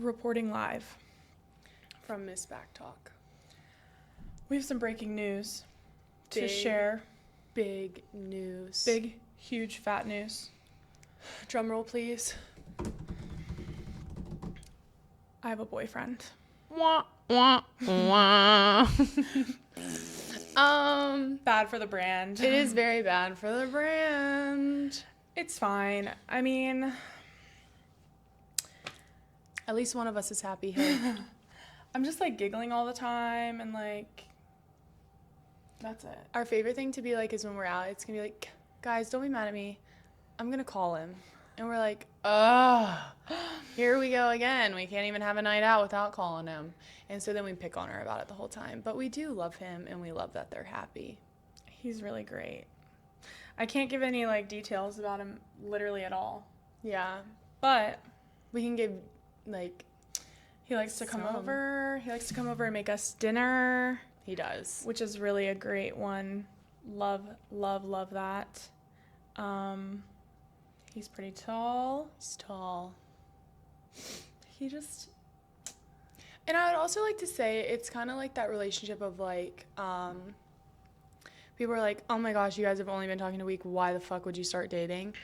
Reporting live from Miss Backtalk. We have some breaking news to Big, share. Big news. Big, huge, fat news. Drum roll, please. I have a boyfriend. Wah, wah, wah. Bad for the brand. It is very bad for the brand. It's fine. I mean, at least one of us is happy here. I'm just like giggling all the time and like, that's it. Our favorite thing to be like is when we're out, it's gonna be like, guys, don't be mad at me. I'm gonna call him. And we're like, here we go again. We can't even have a night out without calling him. And so then we pick on her about it the whole time. But we do love him, and we love that they're happy. He's really great. I can't give any like details about him literally at all. Yeah. But we can give like, he likes to come over. He likes to come over and make us dinner. He does. Which is really a great one. Love, love, love that. He's pretty tall. He's tall. He just... And I would also like to say it's kind of like that relationship of like, people are like, oh my gosh, you guys have only been talking a week. Why the fuck would you start dating?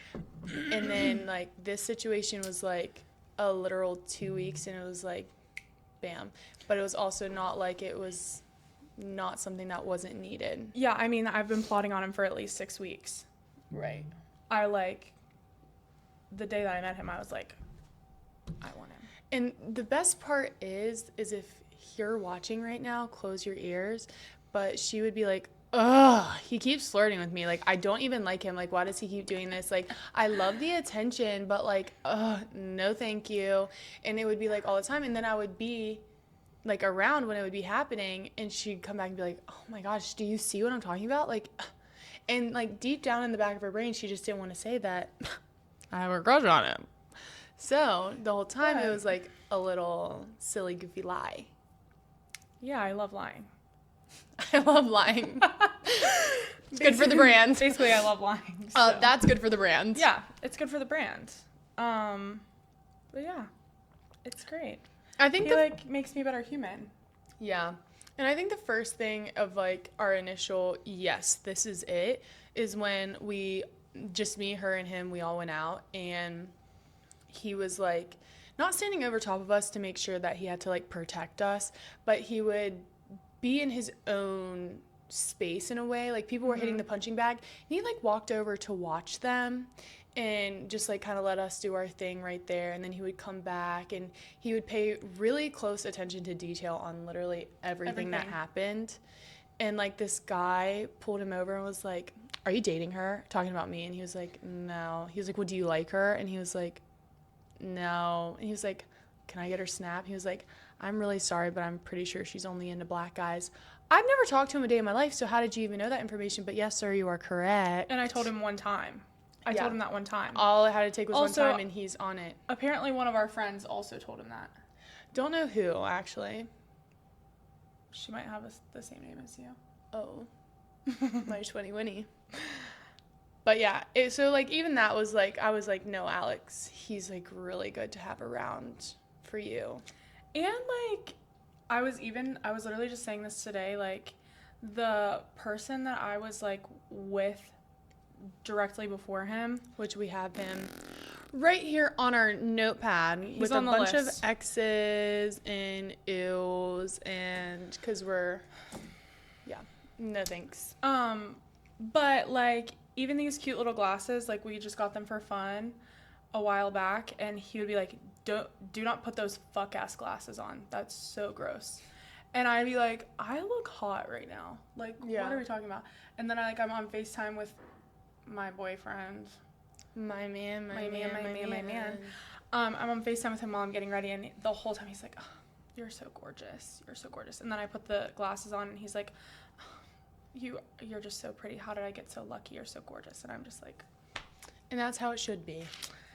And then like this situation was like a literal 2 weeks and it was like, bam. But it was also not like it was not something that wasn't needed. Yeah, I mean, I've been plotting on him for at least 6 weeks. Right. I like... The day that I met him, I was like, I want him. And the best part is if you're watching right now, close your ears. But she would be like, ugh, he keeps flirting with me. Like, I don't even like him. Like, why does he keep doing this? Like, I love the attention, but like, no thank you. And it would be like all the time. And then I would be like around when it would be happening. And she'd come back and be like, oh my gosh, do you see what I'm talking about? Like, and like deep down in the back of her brain, she just didn't want to say that. I have a crush on him. So the whole time it was like a little silly, goofy lie. Yeah, I love lying. I love lying. It's good for the brand. Basically, I love lying. So. That's good for the brand. Yeah, it's good for the brand. But yeah, it's great. I think he like makes me a better human. Yeah. And I think the first thing of like our initial, yes, this is it, is when just me, her, and him, we all went out, and he was, like, not standing over top of us to make sure that he had to, like, protect us, but he would be in his own space in a way. Like, people were hitting the punching bag, and he, like, walked over to watch them and just, like, kind of let us do our thing right there, and then he would come back, and he would pay really close attention to detail on literally everything. That happened. And, like, this guy pulled him over and was like, are you dating her? Talking about me. And he was like, no. He was like, well, do you like her? And he was like, no. And he was like, can I get her snap? He was like, I'm really sorry, but I'm pretty sure she's only into black guys. I've never talked to him a day in my life, so how did you even know that information? But yes, sir, you are correct. And I told him one time. I told him that one time. All it had to take was also, one time, and he's on it. Apparently one of our friends also told him that. Don't know who, actually. She might have the same name as you. Oh. My 20 Winnie. But yeah, so like even that was like, I was like, no, Alex, he's like really good to have around for you. And like, I was literally just saying this today, like the person that I was like with directly before him, which we have him right here on our notepad with a bunch of X's and Ews, and because we're, yeah, no thanks. But like even these cute little glasses, like we just got them for fun a while back, and he would be like, do not put those fuck ass glasses on. That's so gross. And I'd be like, I look hot right now. Like, what are we talking about? And then I'm on FaceTime with my boyfriend. My man. I'm on FaceTime with him while I'm getting ready, and the whole time he's like, oh, you're so gorgeous. You're so gorgeous. And then I put the glasses on, and he's like, you're just so pretty. How did I get so lucky? You're so gorgeous. And I'm just like. And that's how it should be.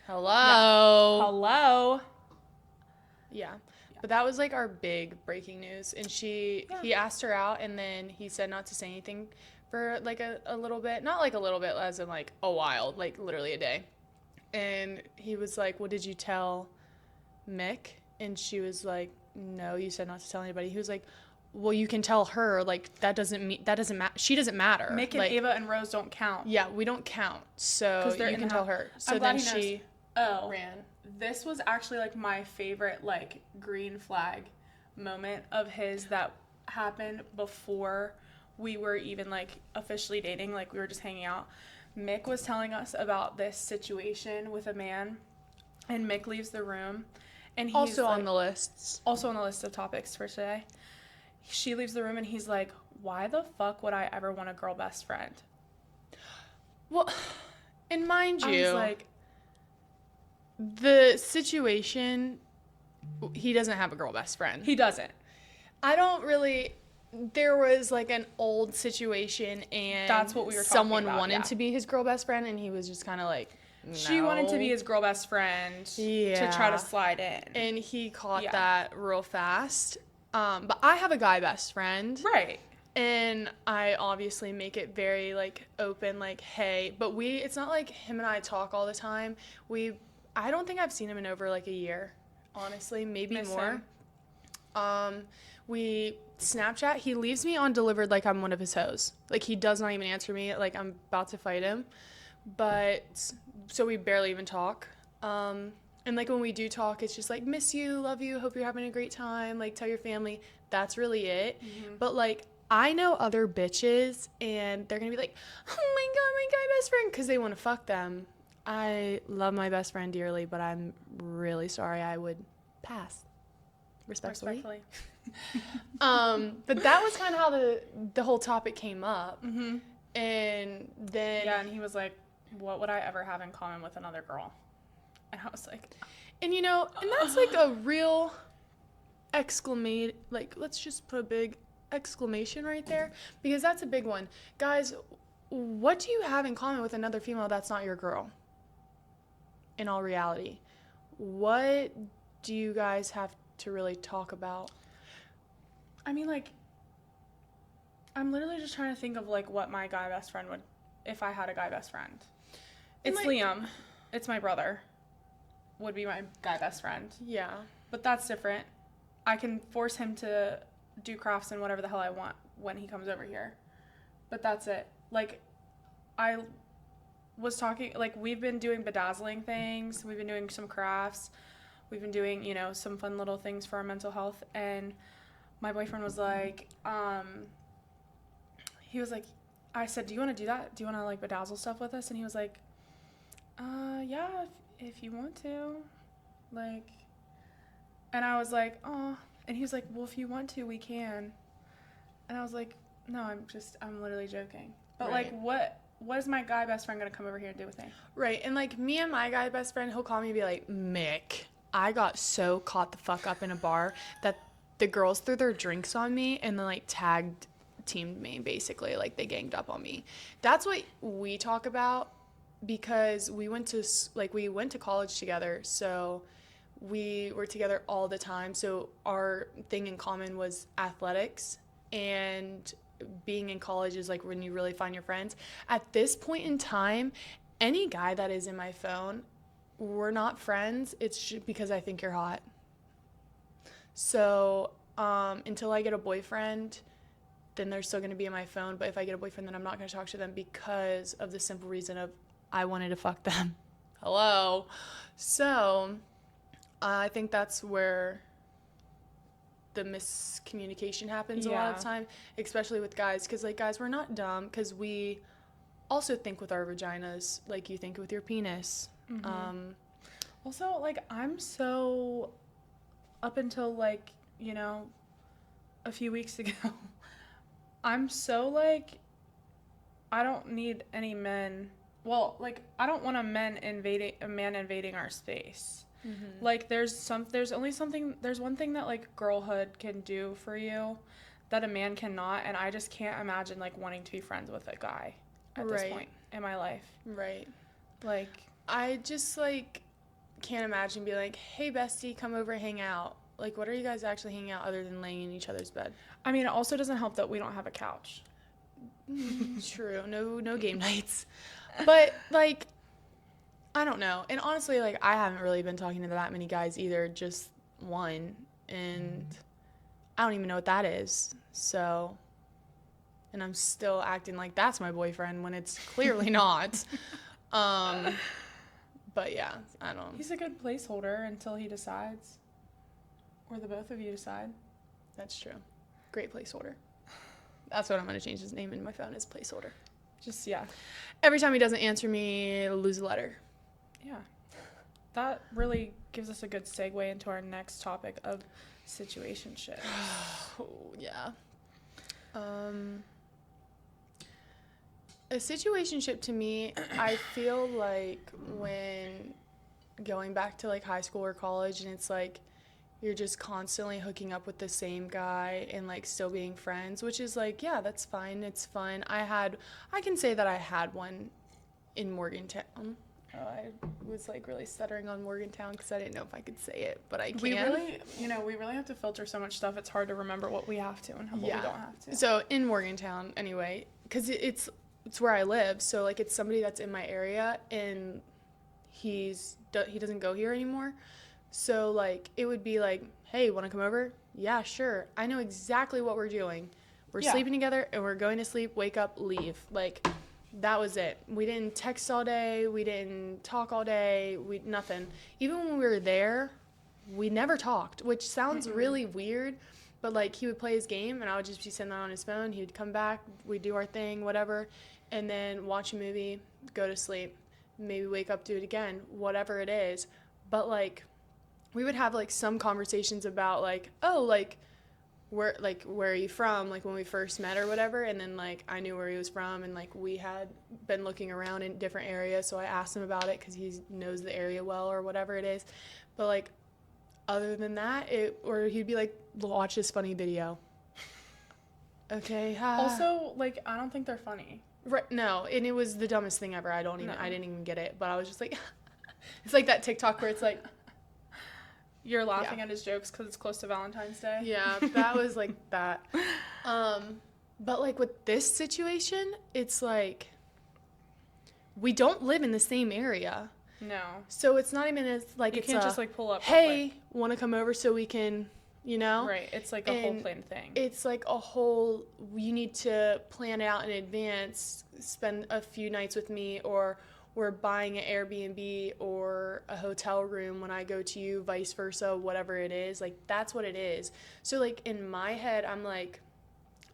Hello. Yeah. Hello. Yeah. But that was like our big breaking news. And he asked her out, and then he said not to say anything for like a little bit. Not like a little bit as in like a while, like literally a day. And he was like, well, did you tell Mick? And she was like, no, you said not to tell anybody. He was like, well, you can tell her, like, that doesn't matter. She doesn't matter. Mick and like, Ava and Rose don't count. Yeah, we don't count. So you can tell her. So then she ran. This was actually, like, my favorite, like, green flag moment of his that happened before we were even, like, officially dating. Like, we were just hanging out. Mick was telling us about this situation with a man, and Mick leaves the room. And he's also like, on the lists. Also on the list of topics for today. She leaves the room, and he's like, why the fuck would I ever want a girl best friend? Well, and mind you, I was like, the situation, he doesn't have a girl best friend. He doesn't. I don't really. There was like an old situation, and that's what we were talking someone about, wanted to be his girl best friend, and he was just kind of like, no. She wanted to be his girl best friend to try to slide in. And he caught that real fast. But I have a guy best friend. Right. And I obviously make it very, like, open, like, hey. But it's not like him and I talk all the time. I don't think I've seen him in over, like, a year, honestly. Maybe more. We Snapchat. He leaves me on delivered like I'm one of his hoes. Like, he does not even answer me. Like, I'm about to fight him. But, so we barely even talk. And, like, when we do talk, it's just, like, miss you, love you, hope you're having a great time, like, tell your family. That's really it. Mm-hmm. But, like, I know other bitches, and they're going to be like, oh, my God, my guy best friend, because they want to fuck them. I love my best friend dearly, but I'm really sorry. I would pass. Respectfully. But that was kind of how the whole topic came up. Mm-hmm. And then... Yeah, and he was like, what would I ever have in common with another girl? And I was like... And, you know, and that's like a real let's just put a big exclamation right there, because that's a big one. Guys, what do you have in common with another female that's not your girl? In all reality, what do you guys have to really talk about? I mean, like, I'm literally just trying to think of, like, what my guy best friend would, if I had a guy best friend. It's like, Liam. It's my brother. Would be my guy best friend. Yeah. But that's different. I can force him to do crafts and whatever the hell I want when he comes over here. But that's it. Like, I was talking, like, we've been doing bedazzling things. We've been doing some crafts. We've been doing, you know, some fun little things for our mental health. And my boyfriend was like, he was like, I said, do you want to do that? Do you want to, like, bedazzle stuff with us? And he was like, yeah, if you want to, like, and I was like, oh, and he was like, well, if you want to, we can. And I was like, no, I'm literally joking. But right. Like, what is my guy best friend gonna come over here and do with me? Right. And like, me and my guy best friend, he'll call me and be like, Mick, I got so caught the fuck up in a bar that the girls threw their drinks on me and then, like, teamed me, basically. Like, they ganged up on me. That's what we talk about, because we went to college together, so we were together all the time. So our thing in common was athletics, and being in college is, like, when you really find your friends. At this point in time, any guy that is in my phone, we're not friends. It's just because I think you're hot. So until I get a boyfriend, then they're still going to be in my phone. But if I get a boyfriend, then I'm not going to talk to them, because of the simple reason of I wanted to fuck them. Hello. So I think that's where the miscommunication happens a lot of the time, especially with guys. Because, like, guys, we're not dumb, because we also think with our vaginas like you think with your penis. Mm-hmm. Also, like, I'm so, up until, like, you know, a few weeks ago, I'm so, like, I don't need any men. Well, like, I don't want a man invading our space. Mm-hmm. Like, there's one thing that, like, girlhood can do for you that a man cannot, and I just can't imagine, like, wanting to be friends with a guy at this point in my life. Right. Like, I just, like, can't imagine being like, hey, bestie, come over, hang out. Like, what are you guys actually hanging out other than laying in each other's bed? I mean, it also doesn't help that we don't have a couch. True. No game nights. But, like, I don't know. And honestly, like, I haven't really been talking to that many guys either, just one, and I don't even know what that is. So, and I'm still acting like that's my boyfriend when it's clearly not. But yeah, I don't. He's a good placeholder until he decides. Or the both of you decide. That's true. Great placeholder. That's what I'm going to change his name in my phone is placeholder. Just, yeah. Every time he doesn't answer me, lose a letter. Yeah. That really gives us a good segue into our next topic of situationship. Oh, yeah. A situationship to me, I feel like when going back to like high school or college and it's like you're just constantly hooking up with the same guy and like still being friends, which is like, yeah, that's fine. It's fun. I can say that I had one in Morgantown. Oh, I was like really stuttering on Morgantown because I didn't know if I could say it, but I can. We really have to filter so much stuff. It's hard to remember what we have to and what we don't have to. So in Morgantown, anyway, because it's where I live, so like it's somebody that's in my area and he doesn't go here anymore. So like it would be like, hey, want to come over? Yeah, sure. I know exactly what we're doing. We're sleeping together and we're going to sleep, wake up, leave. Like that was it. We didn't text all day. We didn't talk all day. Nothing. Even when we were there, we never talked, which sounds really weird, but like he would play his game and I would just be sitting there on his phone. He would come back, we'd do our thing, whatever, and then watch a movie, go to sleep, maybe wake up, do it again, whatever it is. But like we would have like some conversations about like, oh, like where are you from, like when we first met or whatever, and then like I knew where he was from and like we had been looking around in different areas, so I asked him about it because he knows the area well or whatever it is. But like other than that, or he'd be like, watch this funny video. Okay. Also, like, I don't think they're funny. Right. No, and it was the dumbest thing ever. I didn't even get it, but I was just like, it's like that TikTok where it's like, you're laughing at his jokes because it's close to Valentine's Day. Yeah, that was like that. But like with this situation, it's like we don't live in the same area. No. So it's not even as like you it's can't just like pull up. Hey, want to come over so we can, you know? Right. It's like a whole planned thing. It's like a whole. You need to plan it out in advance. Spend a few nights with me, or we're buying an Airbnb or a hotel room when I go to you, vice versa, whatever it is. Like, that's what it is. So, like, in my head, I'm like,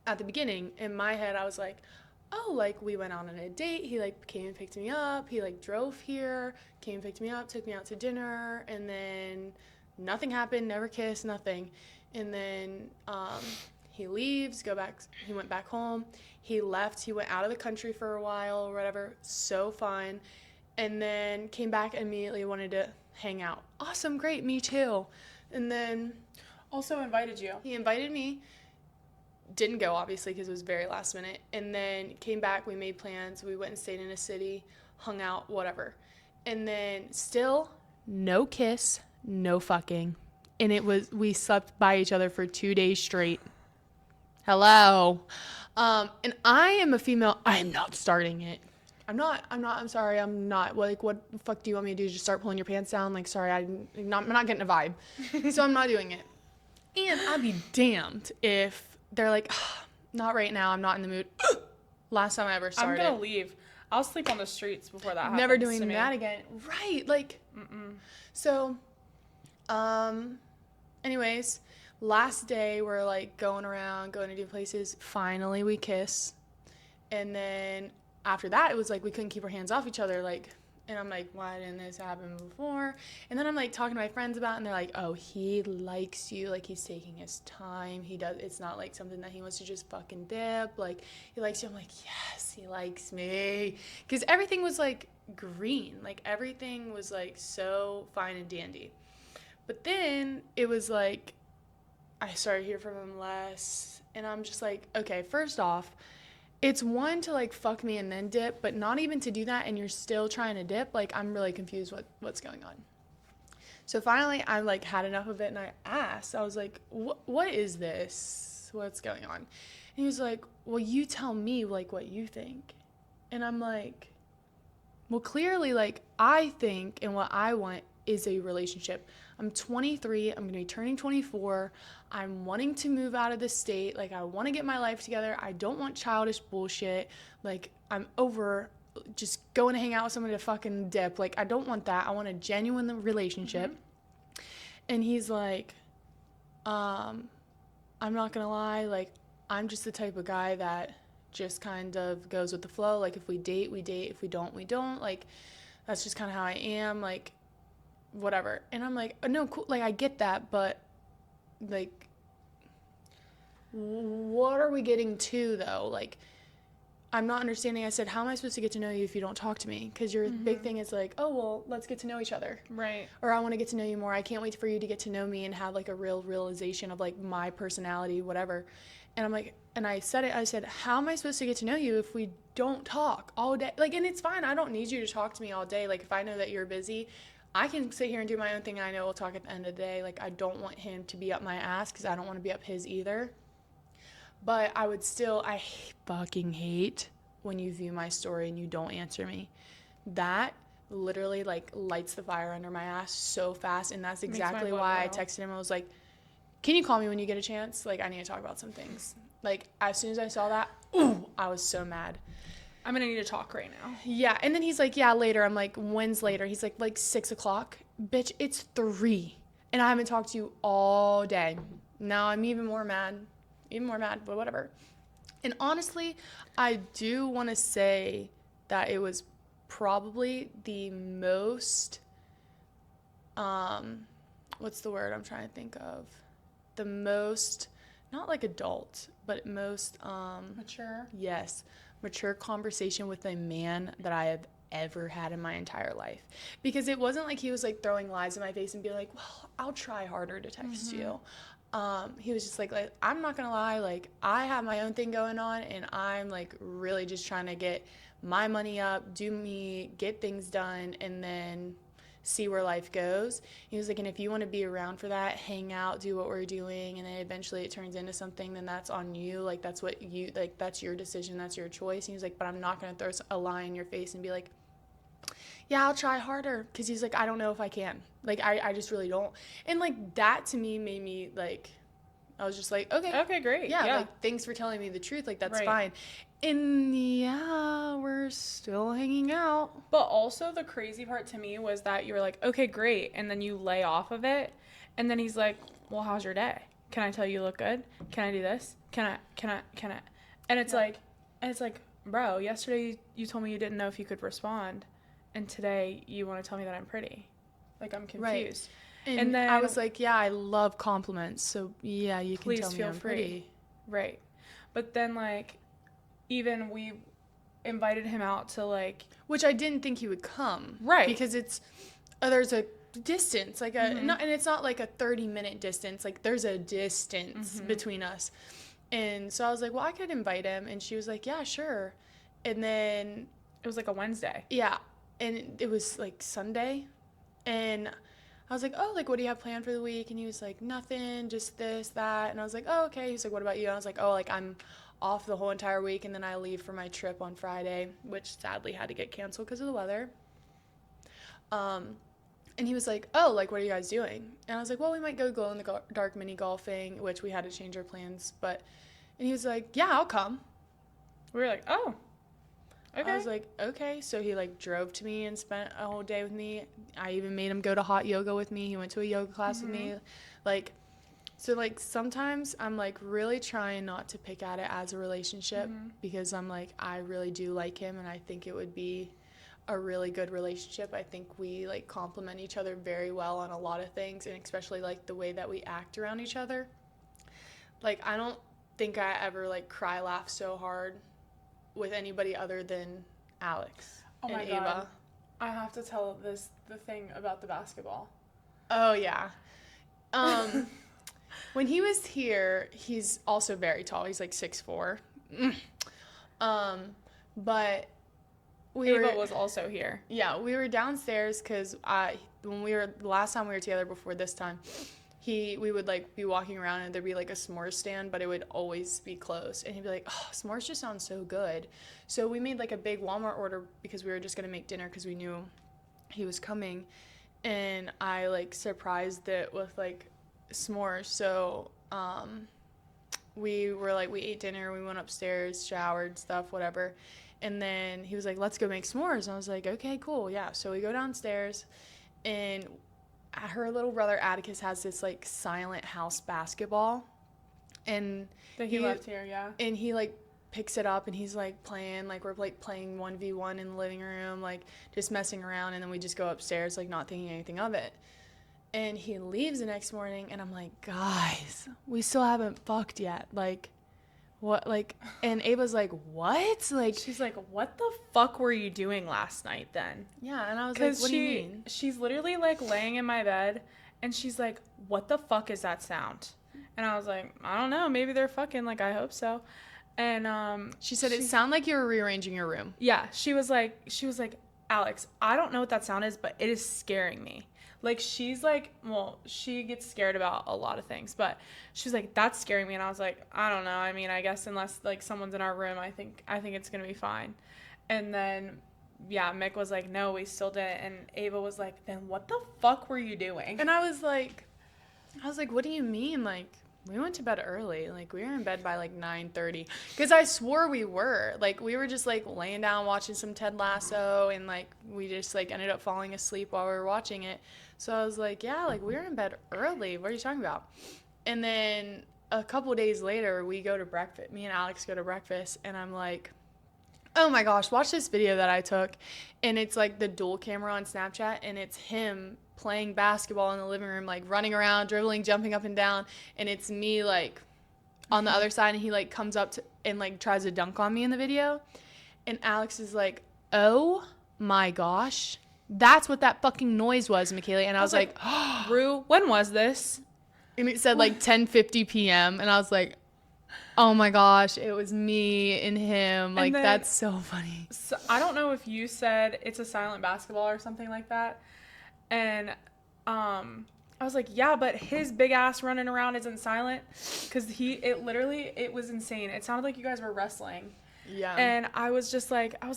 at the beginning, in my head, I was like, oh, like, we went out on a date. He, like, came and picked me up. He, like, drove here, came and picked me up, took me out to dinner, and then nothing happened, never kissed, nothing. And then he leaves, he went back home. He left, he went out of the country for a while or whatever, so fun. And then came back and immediately wanted to hang out. Awesome, great, me too. And then also invited you. He invited me. Didn't go, obviously, because it was very last minute. And then came back, we made plans, we went and stayed in a city, hung out, whatever. And then still, no kiss, no fucking. And we slept by each other for 2 days straight. Hello. And I am a female. I am not starting it. I'm sorry. I'm not. Like, what the fuck do you want me to do? Just start pulling your pants down? Like, sorry, I'm not getting a vibe. So I'm not doing it. And I'd be damned if they're like, not right now. I'm not in the mood. Last time I ever started. I'm going to leave. I'll sleep on the streets before that happens. Never doing that again. Right. Like, so, anyways, last day we're like going around, going to do places. Finally we kiss. And then after that it was like we couldn't keep our hands off each other, like, and I'm like, why didn't this happen before? And then I'm like talking to my friends about it, and they're like, oh, he likes you, like he's taking his time. It's not like something that he wants to just fucking dip, like he likes you. I'm like, yes, he likes me, because everything was like green, like everything was like so fine and dandy. But then it was like I started hearing from him less, and I'm just like, okay, first off, it's one to like fuck me and then dip, but not even to do that and you're still trying to dip. Like, I'm really confused what's going on. So finally I like had enough of it, and I asked, I was like, what is this? What's going on? And he was like, well, you tell me like what you think. And I'm like, well, clearly like I think and what I want is a relationship. I'm 23. I'm going to be turning 24. I'm wanting to move out of the state. Like, I want to get my life together. I don't want childish bullshit. Like, I'm over just going to hang out with someone to fucking dip. Like, I don't want that. I want a genuine relationship. Mm-hmm. And he's like, I'm not going to lie. Like, I'm just the type of guy that just kind of goes with the flow. Like, if we date, we date. If we don't, we don't. Like, that's just kind of how I am. Like, whatever. And I'm like, oh, no, cool. Like, I get that, but like, what are we getting to though? Like, I'm not understanding. I said, how am I supposed to get to know you if you don't talk to me? Because your big thing is like, oh, well, let's get to know each other. Right. Or I want to get to know you more. I can't wait for you to get to know me and have like a real realization of like my personality, whatever. And I'm like, and I said it, I said, how am I supposed to get to know you if we don't talk all day? Like, and it's fine. I don't need you to talk to me all day. Like, if I know that you're busy, I can sit here and do my own thing. And I know we'll talk at the end of the day. Like, I don't want him to be up my ass because I don't want to be up his either. But I would still, I fucking hate when you view my story and you don't answer me. That literally like lights the fire under my ass so fast. And that's exactly why I texted him. I was like, can you call me when you get a chance? Like, I need to talk about some things. Like, as soon as I saw that, ooh, I was so mad. I'm going to need to talk right now. Yeah. And then he's like, yeah, later. I'm like, when's later? He's like 6 o'clock. Bitch, it's 3. And I haven't talked to you all day. Now I'm even more mad, but whatever. And honestly, I do want to say that it was probably the most, what's the word I'm trying to think of? The most, not like adult, but most, mature. Yes, mature conversation with a man that I have ever had in my entire life. Because it wasn't like he was like throwing lies in my face and being like, well, I'll try harder to text you. He was just like, I'm not gonna lie, like, I have my own thing going on and I'm like really just trying to get my money up, do me, get things done, and then see where life goes. He was like, and if you want to be around for that, hang out, do what we're doing, and then eventually it turns into something, then that's on you. Like, that's what you, like, that's your decision, that's your choice. And he was like, but I'm not going to throw a lie in your face and be like, yeah, I'll try harder. Because he's like, I don't know if I can. Like, I just really don't. And like, that to me made me like, I was just like, okay, great. Yeah, like, thanks for telling me the truth. Like, that's fine. And yeah, we're still hanging out. But also the crazy part to me was that you were like, okay, great. And then you lay off of it. And then he's like, well, how's your day? Can I tell you look good? Can I do this? Can I? And it's like, bro, yesterday you told me you didn't know if you could respond. And today you want to tell me that I'm pretty. Like, I'm confused. Right. And then I was like, yeah, I love compliments. So yeah, you can tell me I'm pretty. Right. But then like, even we invited him out to like, which I didn't think he would come. Right. Because it's, there's a distance, like and it's not like a 30-minute distance. Like, there's a distance between us. And so I was like, well, I could invite him. And she was like, yeah, sure. And then it was like a Wednesday. Yeah. And it was like Sunday. And I was like, oh, like, what do you have planned for the week? And he was like, nothing, just this, that. And I was like, oh, okay. He's like, what about you? And I was like, oh, like, I'm off the whole entire week, and then I leave for my trip on Friday, which sadly had to get canceled because of the weather. And he was like, oh, like, what are you guys doing? And I was like, well, we might go glow in the dark mini golfing, which we had to change our plans. But, and he was like, yeah, I'll come. We were like, oh, okay. I was like, okay. So he like drove to me and spent a whole day with me. I even made him go to hot yoga with me. He went to a yoga class with me. Like, so like sometimes I'm like really trying not to pick at it as a relationship because I'm like, I really do like him and I think it would be a really good relationship. I think we like complement each other very well on a lot of things, and especially like the way that we act around each other. Like, I don't think I ever like cry laugh so hard with anybody other than Alex and Ava. God. I have to tell the thing about the basketball. Oh yeah. When he was here, he's also very tall. He's like 6'4". But Ava was also here. Yeah, we were downstairs because the last time we were together before this time, we would like be walking around and there'd be like a s'mores stand, but it would always be closed. And he'd be like, oh, s'mores just sounds so good. So we made like a big Walmart order because we were just going to make dinner because we knew he was coming. and I like surprised it with like s'mores. So we ate dinner, we went upstairs, showered, stuff, whatever. And then he was like, let's go make s'mores. And I was like, okay, cool, yeah. So we go downstairs, and her little brother Atticus has this like silent house basketball, and That he left here, yeah. and he like picks it up, and he's like playing, like we're like playing 1v1 in the living room, like just messing around, and then we just go upstairs like not thinking anything of it. And he leaves the next morning, and I'm like, guys, we still haven't fucked yet, like what, like. And Ava's like, what, like, She's like, what the fuck were you doing last night then? yeah. And I was like, what do you mean? She's literally like laying in my bed, and she's like, what the fuck is that sound? And I was like, I don't know, maybe they're fucking, like, I hope so. And She said it sounded like you were rearranging your room. yeah, she was like, Alex, I don't know what that sound is, but it is scaring me. Like, she's like, well, she gets scared about a lot of things, but she's like, that's scaring me. And I was like, I don't know. I mean, I guess unless like someone's in our room, I think it's gonna be fine. And then, yeah, Mick was like, no, we still didn't. And Ava was like, then what the fuck were you doing? And I was like, what do you mean? Like, we went to bed early. Like, we were in bed by like 9:30. Because I swore we were. Like, we were just like laying down watching some Ted Lasso, and like we just like ended up falling asleep while we were watching it. So I was like, yeah, like we were in bed early. What are you talking about? And then a couple days later, we go to breakfast. Me and Alex go to breakfast, and I'm like, oh my gosh, watch this video that I took. And it's like the dual camera on Snapchat, and it's him playing basketball in the living room, like running around, dribbling, jumping up and down. And it's me like on the other side, and he like comes up to and like tries to dunk on me in the video. And Alex is like, oh my gosh, that's what that fucking noise was, McKaily. And I was like, Rue, when was this? and it said like 10:50 p.m. And I was like, oh my gosh, it was me and him. Like, then, that's so funny. So I don't know if you said it's a silent basketball or something like that. And I was like, yeah, but his big ass running around isn't silent, because it was insane. It sounded like you guys were wrestling. Yeah. And I was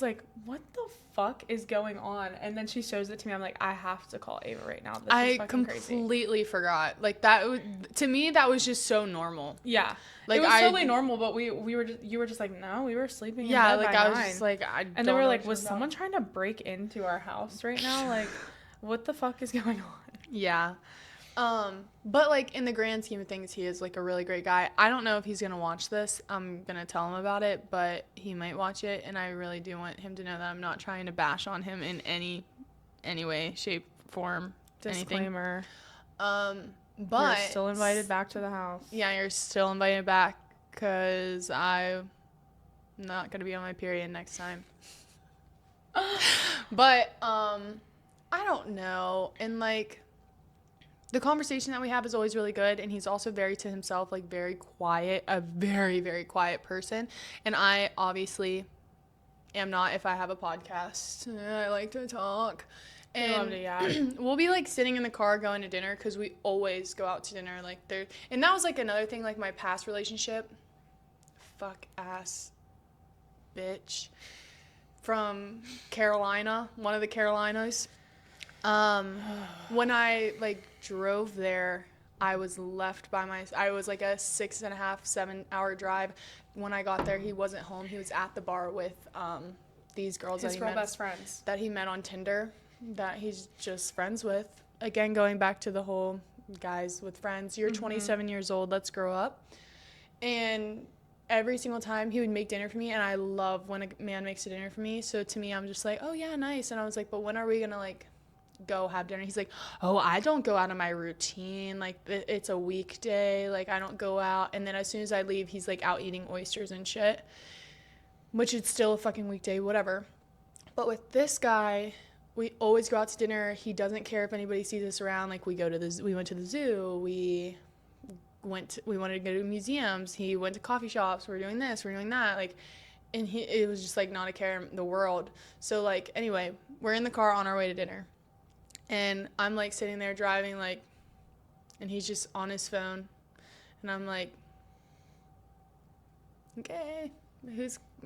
like, what the fuck is going on? And then she shows it to me. I'm like, I have to call Ava right now. This is fucking crazy. Completely forgot. Like, that to me, that was just so normal. Yeah. Like, it was totally normal, but you were just like, no, we were sleeping in bed like by I was 9. just like, and then we're like, was someone trying to break into our house right now? Like, what the fuck is going on? Yeah. But like in the grand scheme of things, he is like a really great guy. I don't know if he's gonna watch this. I'm gonna tell him about it, but he might watch it, and I really do want him to know that I'm not trying to bash on him in any way, shape, form, Disclaimer. anything. But you're still invited back to the house. Yeah, you're still invited back, because I'm not gonna be on my period next time. But I don't know, and like, the conversation that we have is always really good, and he's also very to himself, like very quiet, a very, very quiet person. And I obviously am not. If I have a podcast, I like to talk. And we'll be like sitting in the car going to dinner, because we always go out to dinner. Like, there, and that was like another thing, like my past relationship, fuck ass bitch from Carolina, one of the Carolinas. When I like drove there, I was left by I was like a 6.5-7 hour drive. When I got there, he wasn't home. He was at the bar with these girls his best friends that he met on Tinder, that he's just friends with. Again, going back to the whole guys with friends. You're 27 years old. Let's grow up. And every single time he would make dinner for me, and I love when a man makes a dinner for me. So to me, I'm just like, oh yeah, nice. And I was like, but when are we gonna like go have dinner? He's like, oh, I don't go out of my routine, like it's a weekday, like I don't go out. And then as soon as I leave, he's like out eating oysters and shit, which it's still a fucking weekday, whatever. But with this guy, we always go out to dinner. He doesn't care if anybody sees us around. Like, we went to the zoo, we wanted to go to museums, he went to coffee shops, we're doing this, we're doing that, like, and it was just like not a care in the world. So like, anyway, we're in the car on our way to dinner, and I'm like sitting there driving, like, and he's just on his phone, and I'm like, okay,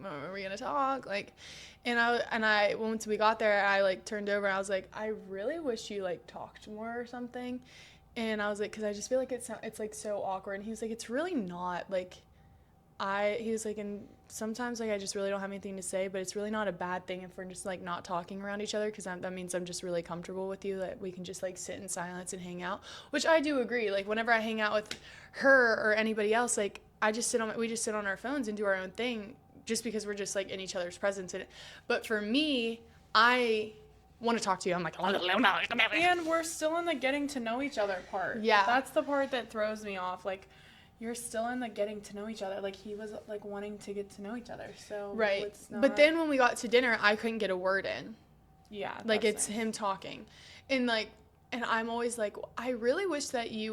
are we gonna talk? Like, and I once we got there, I like turned over and I was like, I really wish you like talked more or something. And I was like, because I just feel like it's like so awkward. And he was like, it's really not. Like, he was like, and sometimes like I just really don't have anything to say, but it's really not a bad thing if we're just like not talking around each other, because that means I'm just really comfortable with you, that we can just like sit in silence and hang out, which I do agree. Like whenever I hang out with her or anybody else, like we just sit on our phones and do our own thing, just because we're just like in each other's presence. But for me, I want to talk to you. I'm like, and we're still in the getting to know each other part. Yeah. That's the part that throws me off. Like, you're still in the getting to know each other. Like, he was like wanting to get to know each other. So right. it's not... But then when we got to dinner, I couldn't get a word in. Yeah. Like it's nice. him talking. And like, and I'm always like, I really wish that we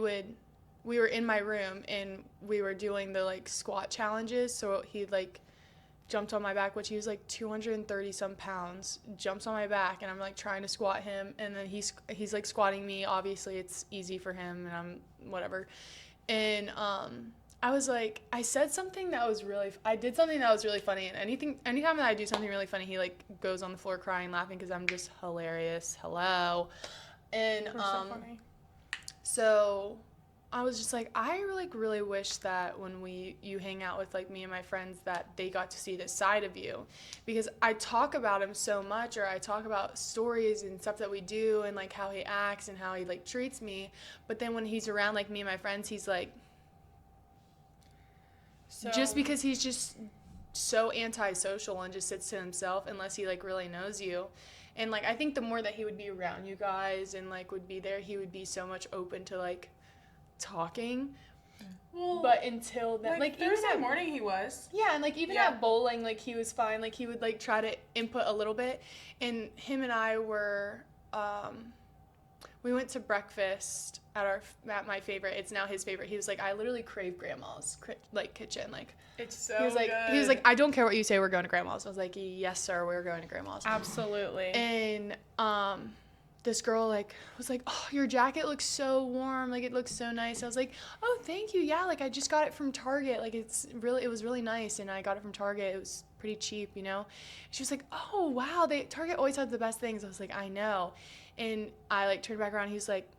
were in my room and we were doing the like squat challenges. So he like jumped on my back, which he was like 230 some pounds, jumps on my back, and I'm like trying to squat him, and then he's like squatting me. Obviously it's easy for him, and I'm whatever. And I was like, I did something that was really funny, and anytime that I do something really funny, he like goes on the floor crying, laughing, because I'm just hilarious. Hello. And We're so funny. So I was just like, I really wish that when you hang out with like me and my friends, that they got to see this side of you, because I talk about him so much, or I talk about stories and stuff that we do and like how he acts and how he like treats me, but then when he's around like me and my friends, he's like, just because he's just so antisocial and just sits to himself unless he like really knows you. And like I think the more that he would be around you guys and like would be there, he would be so much open to like talking. Well, but until then, like Thursday even morning he was. Yeah, and like even at bowling, like he was fine. Like he would like try to input a little bit. And him and I were we went to breakfast at my favorite. It's now his favorite. He was like, I literally crave grandma's like kitchen. Like it's so he was like good. He was like, I don't care what you say, we're going to grandma's. I was like, yes sir, we're going to grandma's. Absolutely. And this girl like was like, oh, your jacket looks so warm, like it looks so nice. I was like, oh, thank you. Yeah, like I just got it from Target. Like it was really nice, and I got it from Target. It was pretty cheap, you know. She was like, oh wow, Target always has the best things. I was like, I know. And I like turned back around. He was like,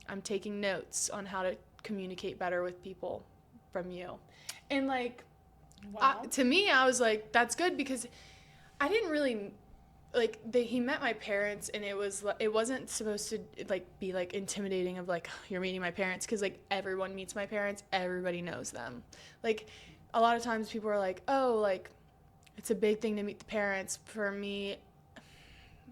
I'm taking notes on how to communicate better with people from you. And like, wow. To me, I was like, that's good, because I didn't really like he met my parents, and it wasn't supposed to like be like intimidating of like, you're meeting my parents, because like everyone meets my parents, everybody knows them. Like a lot of times people are like, oh, like it's a big thing to meet the parents. For me,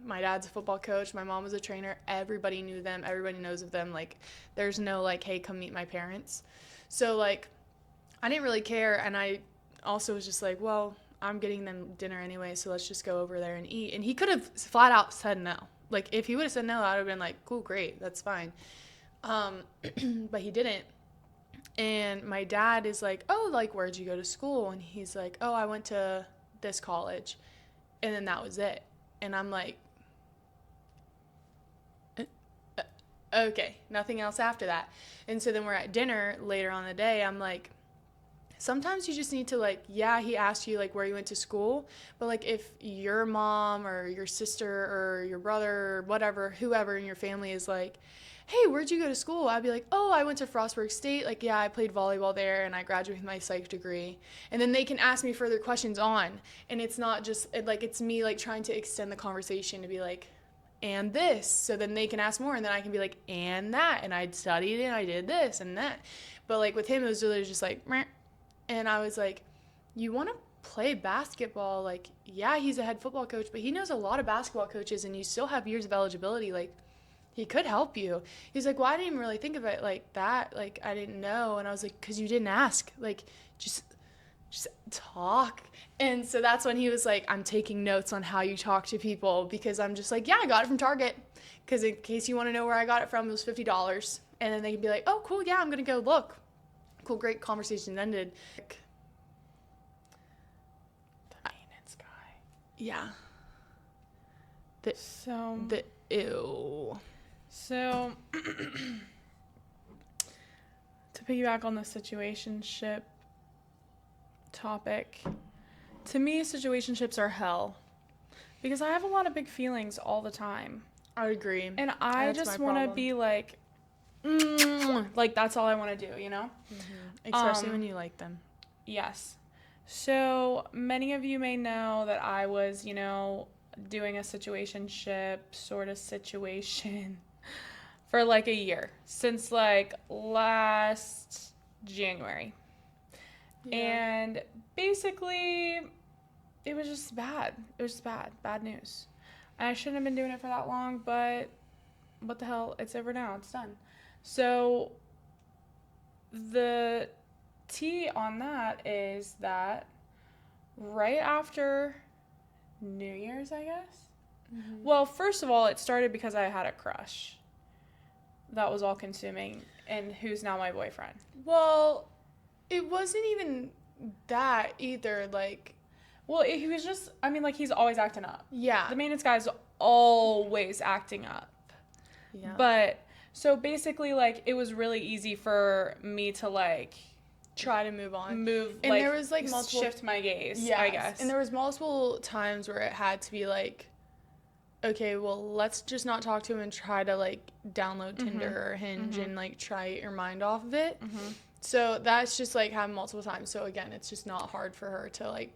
my dad's a football coach, my mom was a trainer, everybody knew them, everybody knows of them. Like there's no like, hey, come meet my parents. So like I didn't really care, and I also was just like, well, I'm getting them dinner anyway, so let's just go over there and eat. And he could have flat out said no. Like if he would have said no, I would have been like, cool, great, that's fine. But he didn't. And my dad is like, oh, like where'd you go to school? And he's like, oh, I went to this college. And then that was it. And I'm like, okay, nothing else after that. And so then we're at dinner later on in the day. I'm like, sometimes you just need to like, yeah, he asked you like where you went to school, but like if your mom or your sister or your brother or whatever, whoever in your family is like, hey, where'd you go to school? I'd be like, oh, I went to Frostburg State. Like, yeah, I played volleyball there and I graduated with my psych degree. And then they can ask me further questions on. And it's not just like, it's me like trying to extend the conversation to be like, and this. So then they can ask more, and then I can be like, and that. And I studied and I did this and that. But like with him, it was really just like, meh. And I was like, you want to play basketball? Like, yeah, he's a head football coach, but he knows a lot of basketball coaches, and you still have years of eligibility. Like, he could help you. He's like, well, I didn't even really think of it like that. Like, I didn't know. And I was like, because you didn't ask. Like, just talk. And so that's when he was like, I'm taking notes on how you talk to people, because I'm just like, yeah, I got it from Target. Because in case you want to know where I got it from, it was $50. And then they can be like, oh, cool, yeah, I'm going to go look. Cool, great, conversation ended. The maintenance guy. Yeah. Ew. So, to piggyback on the situationship topic, To me, situationships are hell. Because I have a lot of big feelings all the time. I would agree. And I That's just my want to problem. be like, like, that's all I want to do, you know? Especially when you like them. Yes. So many of you may know that I was, you know, doing a situationship sort of situation for like a year, since like last January. Yeah. And basically, it was just bad. It was just bad. Bad news. And I shouldn't have been doing it for that long, but what the hell? It's over now. It's done. So the tea on that is that right after New Year's, I guess. Well, first of all, it started because I had a crush that was all consuming and who's now my boyfriend. Well, it wasn't even that either. Like, Well, he was just, I mean, like, he's always acting up. yeah. The maintenance guy's always acting up. Yeah. But, so basically, like, it was really easy for me to, like, try to move on. And like, there was, like, multiple... shift my gaze, Yes. I guess. And there was multiple times where it had to be, like, okay, well, let's just not talk to him and try to, like, download Tinder or Hinge and, like, try your mind off of it. So that's just, like, happened multiple times. So, again, it's just not hard for her to, like,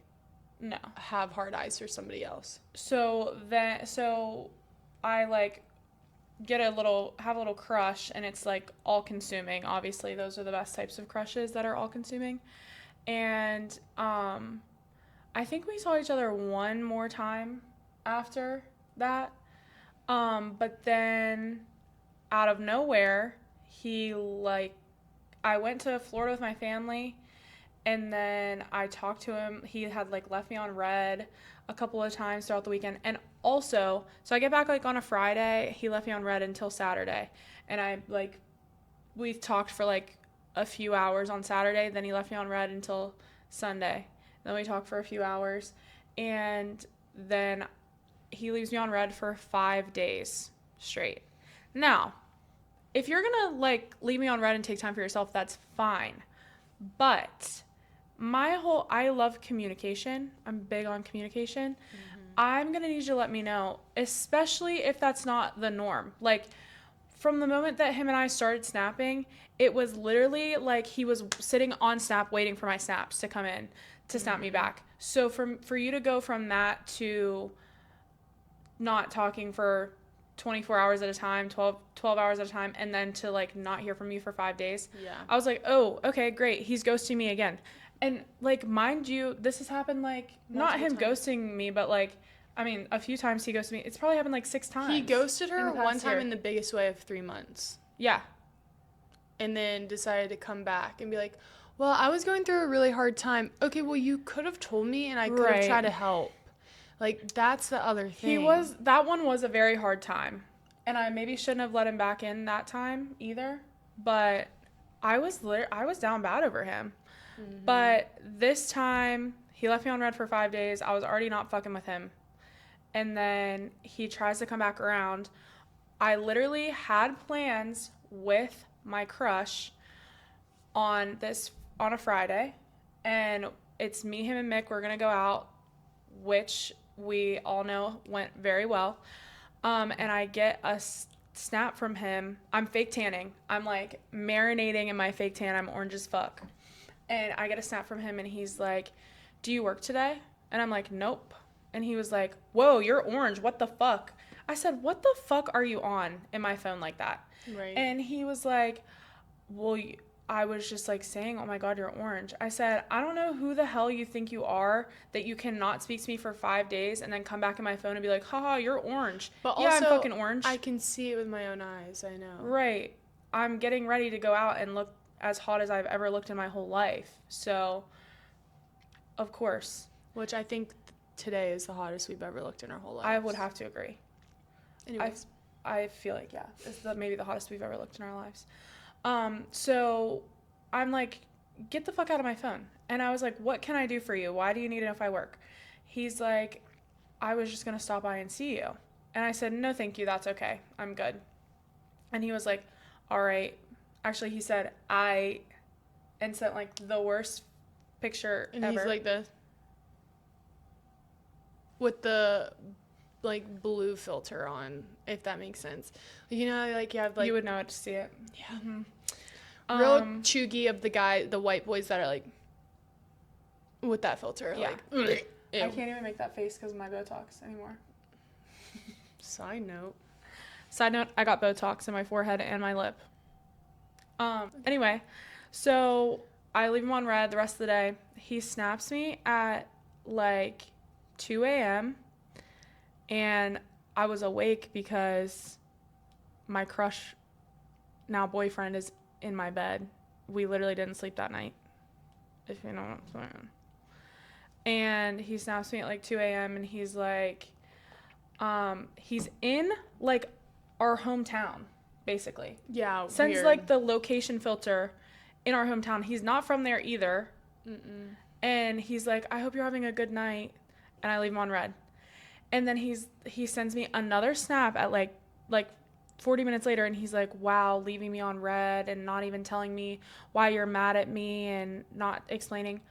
No. have hard eyes for somebody else. So I, like, have a little crush, and it's, like, all consuming. Obviously, those are the best types of crushes that are all consuming. And, I think we saw each other one more time after that. But then out of nowhere, I went to Florida with my family, and then I talked to him. He had, like, left me on red a couple of times throughout the weekend. And also, so I get back, like, on a Friday. He left me on red until Saturday. And we talked for, like, a few hours on Saturday. Then he left me on red until Sunday. Then we talked for a few hours. And then he leaves me on red for 5 days straight. Now, if you're going to, like, leave me on red and take time for yourself, that's fine. But I love communication. I'm big on communication. I'm going to need you to let me know, especially if that's not the norm. Like, from the moment that him and I started snapping, it was literally like he was sitting on Snap waiting for my snaps to come in to snap me back. So for you to go from that to not talking for 24 hours at a time, 12 hours at a time, and then to, like, not hear from you for 5 days. Yeah. I was like, oh, okay, great. He's ghosting me again. And, like, mind you, this has happened, like, not him ghosting me, but, like, I mean, a few times he ghosted me. It's probably happened, like, 6 times. He ghosted her one time year. in the biggest way of 3 months. Yeah. And then decided to come back and be like, well, I was going through a really hard time. Okay, well, you could have told me and I could have tried to help. Like, that's the other thing. That one was a very hard time. And I maybe shouldn't have let him back in that time either. But I was down bad over him. But this time, he left me on red for 5 days. I was already not fucking with him. And then he tries to come back around. I literally had plans with my crush on a Friday. And it's me, him, and Mick. We're going to go out, which we all know went very well. And I get a snap from him. I'm fake tanning. I'm, like, marinating in my fake tan. I'm orange as fuck. And I get a snap from him, and he's like, do you work today? And I'm like, nope. And he was like, whoa, you're orange. What the fuck? I said, what the fuck are you on in my phone like that? Right. And he was like, well, I was just, like, saying, oh, my God, you're orange. I said, I don't know who the hell you think you are that you cannot speak to me for 5 days and then come back in my phone and be like, haha, you're orange. But yeah, also, I'm fucking orange. I can see it with my own eyes. I know. Right. I'm getting ready to go out and look as hot as I've ever looked in my whole life. So, of course. Which I think today is the hottest we've ever looked in our whole lives. I would have to agree. Anyways. I feel like, yeah, it's maybe the hottest we've ever looked in our lives. So I'm like, get the fuck out of my phone. And I was like, what can I do for you? Why do you need it if I work? He's like, I was just going to stop by and see you. And I said, no, thank you. That's okay. I'm good. And he was like, all right. Actually, he said, and sent, like, the worst picture and ever. he's like this. with the like blue filter on, if that makes sense. You know, like you have like you would know it to see it. yeah, Mm-hmm. real chuggy of the white boys that are like with that filter. Yeah. Like, I can't even make that face because of my Botox anymore. Side note, I got Botox in my forehead and my lip. Anyway, so I leave him on red the rest of the day. He snaps me at like 2 a.m. and I was awake because my crush, now boyfriend, is in my bed. We literally didn't sleep that night, if you know what I'm saying. And he snaps me at like 2 a.m. and he's like, he's in like our hometown, basically. yeah, Sends weird. like the location filter in our hometown. He's not from there either. Mm-mm. And he's like, I hope you're having a good night. And I leave him on red. And then he sends me another snap at like 40 minutes later, and he's like, wow, leaving me on red and not even telling me why you're mad at me and not explaining.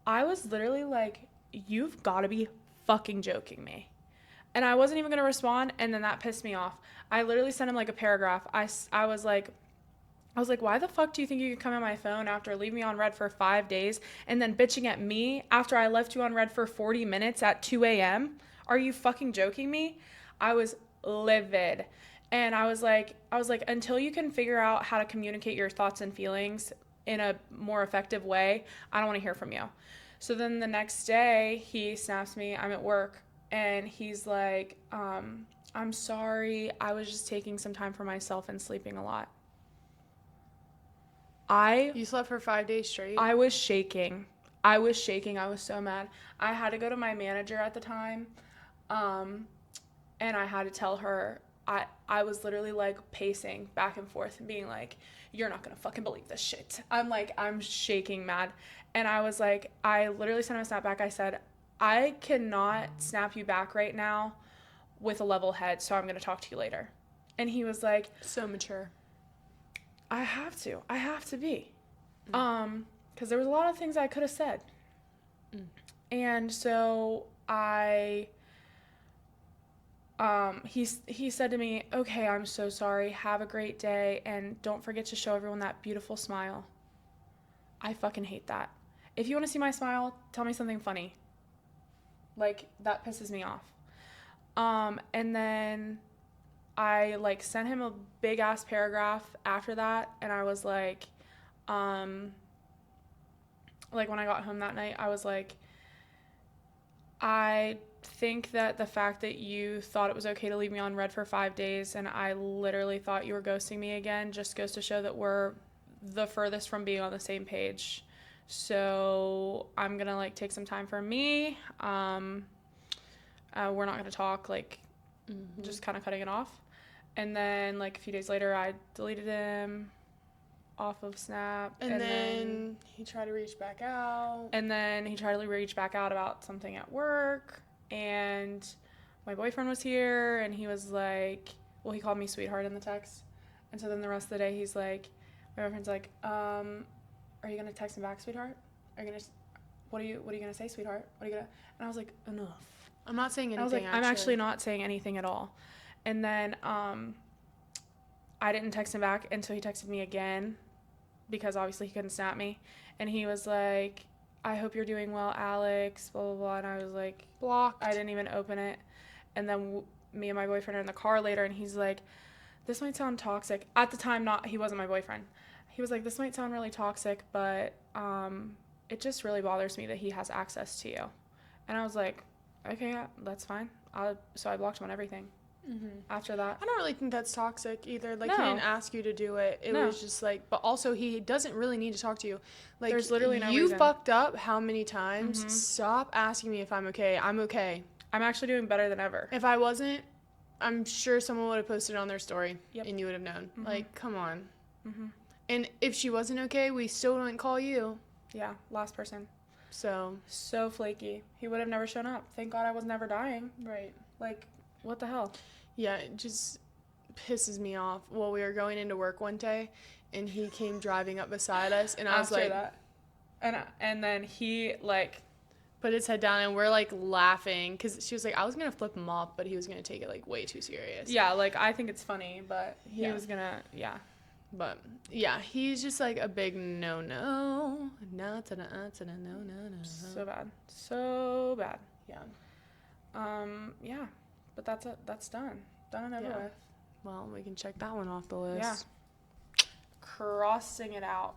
I was literally like, you've got to be fucking joking me. And I wasn't even going to respond, and then that pissed me off. I literally sent him like a paragraph. I was like, why the fuck do you think you could come on my phone after leaving me on red for 5 days and then bitching at me after I left you on red for 40 minutes at 2 a.m.? Are you fucking joking me? I was livid. And I was like, until you can figure out how to communicate your thoughts and feelings in a more effective way, I don't want to hear from you. So then the next day, he snaps me. I'm at work, and he's like, I'm sorry. I was just taking some time for myself and sleeping a lot. You slept for 5 days straight? I was shaking. I was so mad. I had to go to my manager at the time, and I had to tell her. I was literally like pacing back and forth and being like, you're not gonna fucking believe this shit. I'm shaking mad. And I was like, I literally sent him a snap back. I said, I cannot snap you back right now with a level head, so I'm gonna talk to you later. And he was like, so mature. I have to be. Because there was a lot of things I could have said. And so he said to me, okay, I'm so sorry. Have a great day. And don't forget to show everyone that beautiful smile. I fucking hate that. If you want to see my smile, tell me something funny. Like, that pisses me off. And then I like sent him a big ass paragraph after that. And I was like when I got home that night, I was like, I think that the fact that you thought it was okay to leave me on red for 5 days and I literally thought you were ghosting me again just goes to show that we're the furthest from being on the same page. So I'm gonna like take some time for me. We're not gonna talk, like just kind of cutting it off. And then like a few days later, I deleted him off of Snap. And then he tried to reach back out. And then he tried to reach back out about something at work. And my boyfriend was here, and he was like, well, he called me sweetheart in the text. And so then the rest of the day, he's like, my boyfriend's like, are you gonna text him back, sweetheart? What are you gonna say, sweetheart? And I was like, enough. I'm not saying anything. I was like, I'm actually not saying anything at all. And then I didn't text him back until he texted me again, because obviously he couldn't snap me. And he was like, I hope you're doing well, Alex, blah, blah, blah. And I was like, blocked. I didn't even open it. And then me and my boyfriend are in the car later, and he's like, this might sound toxic. At the time, he wasn't my boyfriend. He was like, this might sound really toxic, but it just really bothers me that he has access to you. And I was like, okay, that's fine. So I blocked him on everything. After that, I don't really think that's toxic either. Like, No. he didn't ask you to do it. It was just like, but also he doesn't really need to talk to you. Like, there's literally no you reason. fucked up how many times? Stop asking me if I'm okay. I'm okay. I'm actually doing better than ever. If I wasn't, I'm sure someone would have posted it on their story. Yep. And you would have known. Like, come on. And if she wasn't okay, we still wouldn't call you. Yeah, last person. So flaky. He would have never shown up. Thank God I was never dying. right. Like, what the hell? Yeah, it just pisses me off. Well, we were going into work one day, and he came driving up beside us, and I was After like, that. And then he, like, put his head down, and we're like laughing because she was like, I was gonna flip him off, but he was gonna take it like way too serious. Yeah, like I think it's funny, but he Yeah. was gonna, yeah. But yeah, he's just like a big no. So bad. So bad. Yeah. Yeah. But that's it. That's done. Done and over Yeah. with. Well, we can check that one off the list. Yeah. Crossing it out.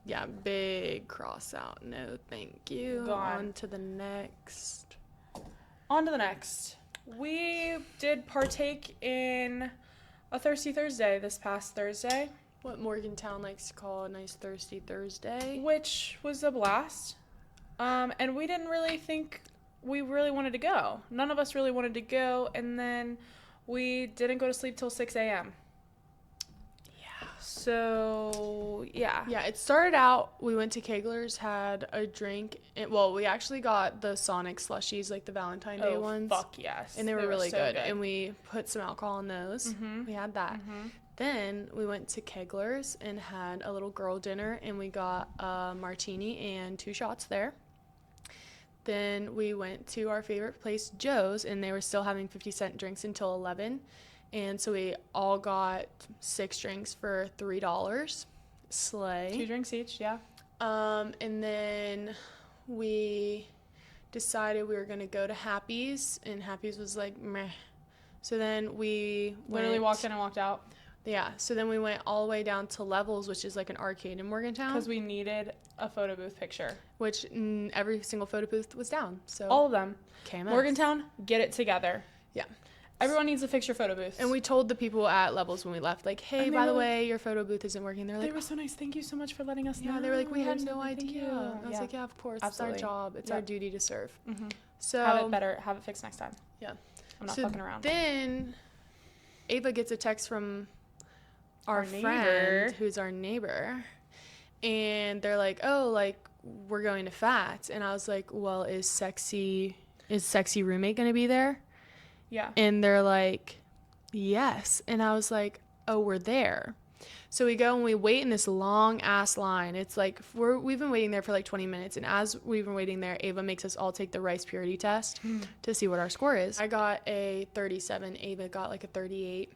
Yeah, big cross out. No, thank you. Gone. On to the next. On to the next. We did partake in a Thirsty Thursday this past Thursday, What Morgantown likes to call a nice thirsty Thursday. which was a blast. And we didn't really think we really wanted to go. None of us really wanted to go, and then we didn't go to sleep till 6 a.m. Yeah. So, yeah. Yeah, it started out, we went to Kegler's, had a drink. Well, we actually got the Sonic slushies, like the Valentine Day ones. Fuck yes. And they were really so good. And we put some alcohol in those. Mhm. We had that. Then we went to Kegler's and had a little girl dinner, and we got a martini and 2 shots there. Then we went to our favorite place, Joe's, and they were still having 50-cent drinks until 11. And so we all got 6 drinks for $3. Slay. 2 drinks each, yeah. And then we decided we were going to go to Happy's, and Happy's was like, meh. So then we Literally walked in and walked out. Yeah, so then we went all the way down to Levels, which is like an arcade in Morgantown. Because we needed a photo booth picture. Which every single photo booth was down. So All of them. KMS. Morgantown, get it together. Yeah. Everyone needs a fix your photo booth. And we told the people at Levels when we left, like, hey, And they by the were way, your photo booth isn't working. They're like, they were so nice. Thank you so much for letting us know. yeah, they were like, we had They were no so like, thank idea. you. I was like, yeah, of course. Absolutely. It's our job. It's our duty to serve. Mm-hmm. So Have it fixed next time. Yeah. I'm not So fucking around. Then Ava gets a text from our neighbor. friend, who's our neighbor, and they're like, oh, like, we're going to Fats. And I was like, well, is sexy roommate gonna be there? Yeah. And they're like, yes. And I was like, oh, we're there. So we go and we wait in this long ass line. It's like we've been waiting there for like 20 minutes, and as we've been waiting there, Ava makes us all take the rice purity test to see what our score is. I got a 37, Ava got like a 38.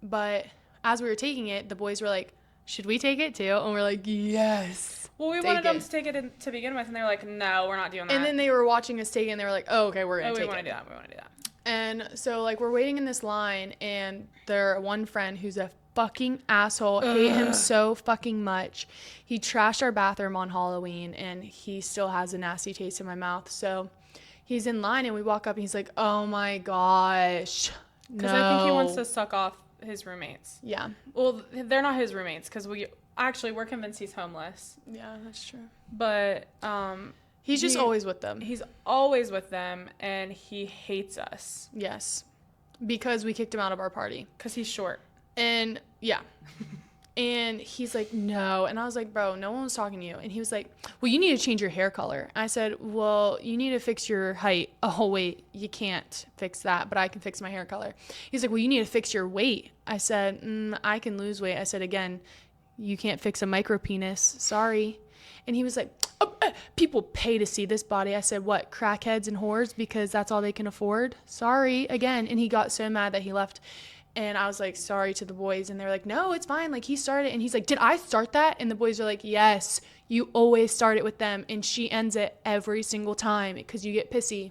But as we were taking it, the boys were like, should we take it too? And we're like, yes. Well, we wanted them to take it to begin with, and they were like, no, we're not doing that. And then they were watching us take it, and they were like, oh, okay, we're going to take it. We want to do that. We want to do that. And so, like, we're waiting in this line, and their one friend who's a fucking asshole, hate him so fucking much. He trashed our bathroom on Halloween, and he still has a nasty taste in my mouth. So he's in line, and we walk up, and he's like, oh my gosh, Because I think he wants to suck off his roommates. Yeah. Well, they're not his roommates, because we're convinced he's homeless. Yeah, that's true. But he's just always with them. He's always with them, and he hates us. Yes. Because we kicked him out of our party. Because he's short. And yeah. And he's like, no. And I was like, bro, no one was talking to you. And he was like, well, you need to change your hair color. I said, well, you need to fix your height. Oh, wait, you can't fix that, but I can fix my hair color. He's like, well, you need to fix your weight. I said, I can lose weight. I said, again, you can't fix a micro penis. Sorry. And he was like, people pay to see this body. I said, what, crackheads and whores because that's all they can afford? Sorry, again. And he got so mad that he left. And I was like, sorry to the boys. And they were like, no, it's fine. Like, he started. And he's like, did I start that? And the boys are like, yes, you always start it with them. And she ends it every single time because you get pissy.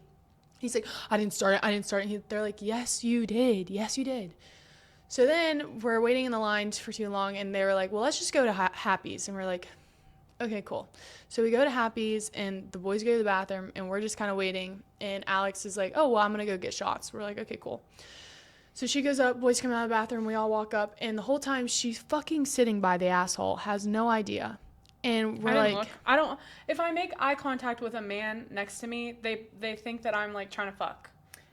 He's like, I didn't start it. And they're like, yes, you did. Yes, you did. So then we're waiting in the line for too long. And they were like, well, let's just go to Happy's. And we're like, okay, cool. So we go to Happy's, and the boys go to the bathroom, and we're just kind of waiting. And Alex is like, oh, well, I'm going to go get shots. We're like, okay, cool. So she goes up, boys come out of the bathroom, we all walk up, and the whole time she's fucking sitting by the asshole, has no idea. And we're like, if I make eye contact with a man next to me, they think that I'm like trying to fuck.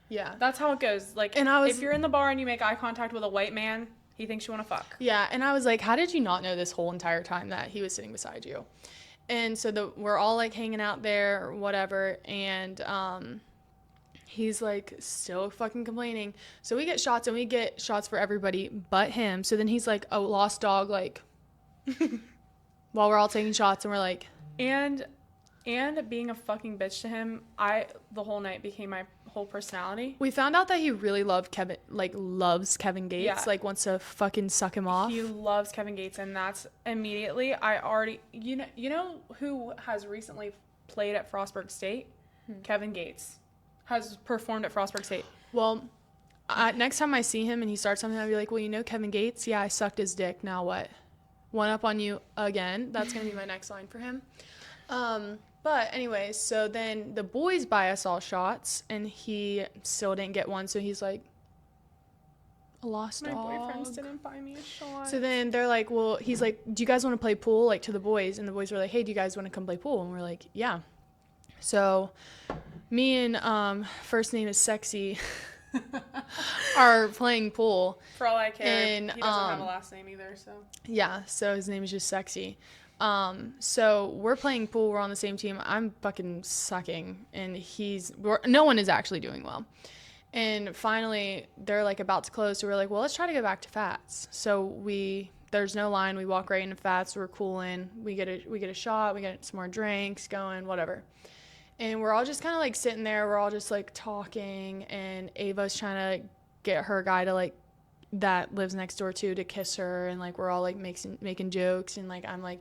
yeah. That's how it goes. Like, if you're in the bar and you make eye contact with a white man, he thinks you want to fuck. Yeah, and I was like, how did you not know this whole entire time that he was sitting beside you? And so we're all like hanging out there or whatever, and he's like still fucking complaining. So we get shots, and we get shots for everybody but him. So then he's like a lost dog, like while we're all taking shots, and we're like, And And being a fucking bitch to him, the whole night became my whole personality. We found out that he really loves Kevin Gates, Yeah. like wants to fucking suck him off. He loves Kevin Gates, and that's immediately you know who has recently played at Frostburg State? Kevin Gates has performed at Frostburg State. Well, next time I see him and he starts something, I'll be like, well, you know Kevin Gates? Yeah, I sucked his dick. Now what? One up on you again. That's going to be my next line for him. But anyways, so then the boys buy us all shots, and he still didn't get one, so he's like, a lost My dog. boyfriends didn't buy me a shot. So then they're like, well, he's like, do you guys want to play pool, like, to the boys? And the boys were like, hey, do you guys want to come play pool? And we're like, yeah. So me and first name is Sexy are playing pool. For all I care, And, he doesn't have a last name either, so. Yeah, so his name is just Sexy. So we're playing pool. We're on the same team. I'm fucking sucking, and no one is actually doing well. And finally, they're like about to close, so we're like, well, let's try to go back to Fats. So there's no line. We walk right into Fats. We're cooling. We get a shot. We get some more drinks going, whatever. And we're all just kind of like sitting there. We're all just like talking, and Ava's trying to get her guy to like that lives next door to kiss her, and like we're all like making jokes, and like I'm like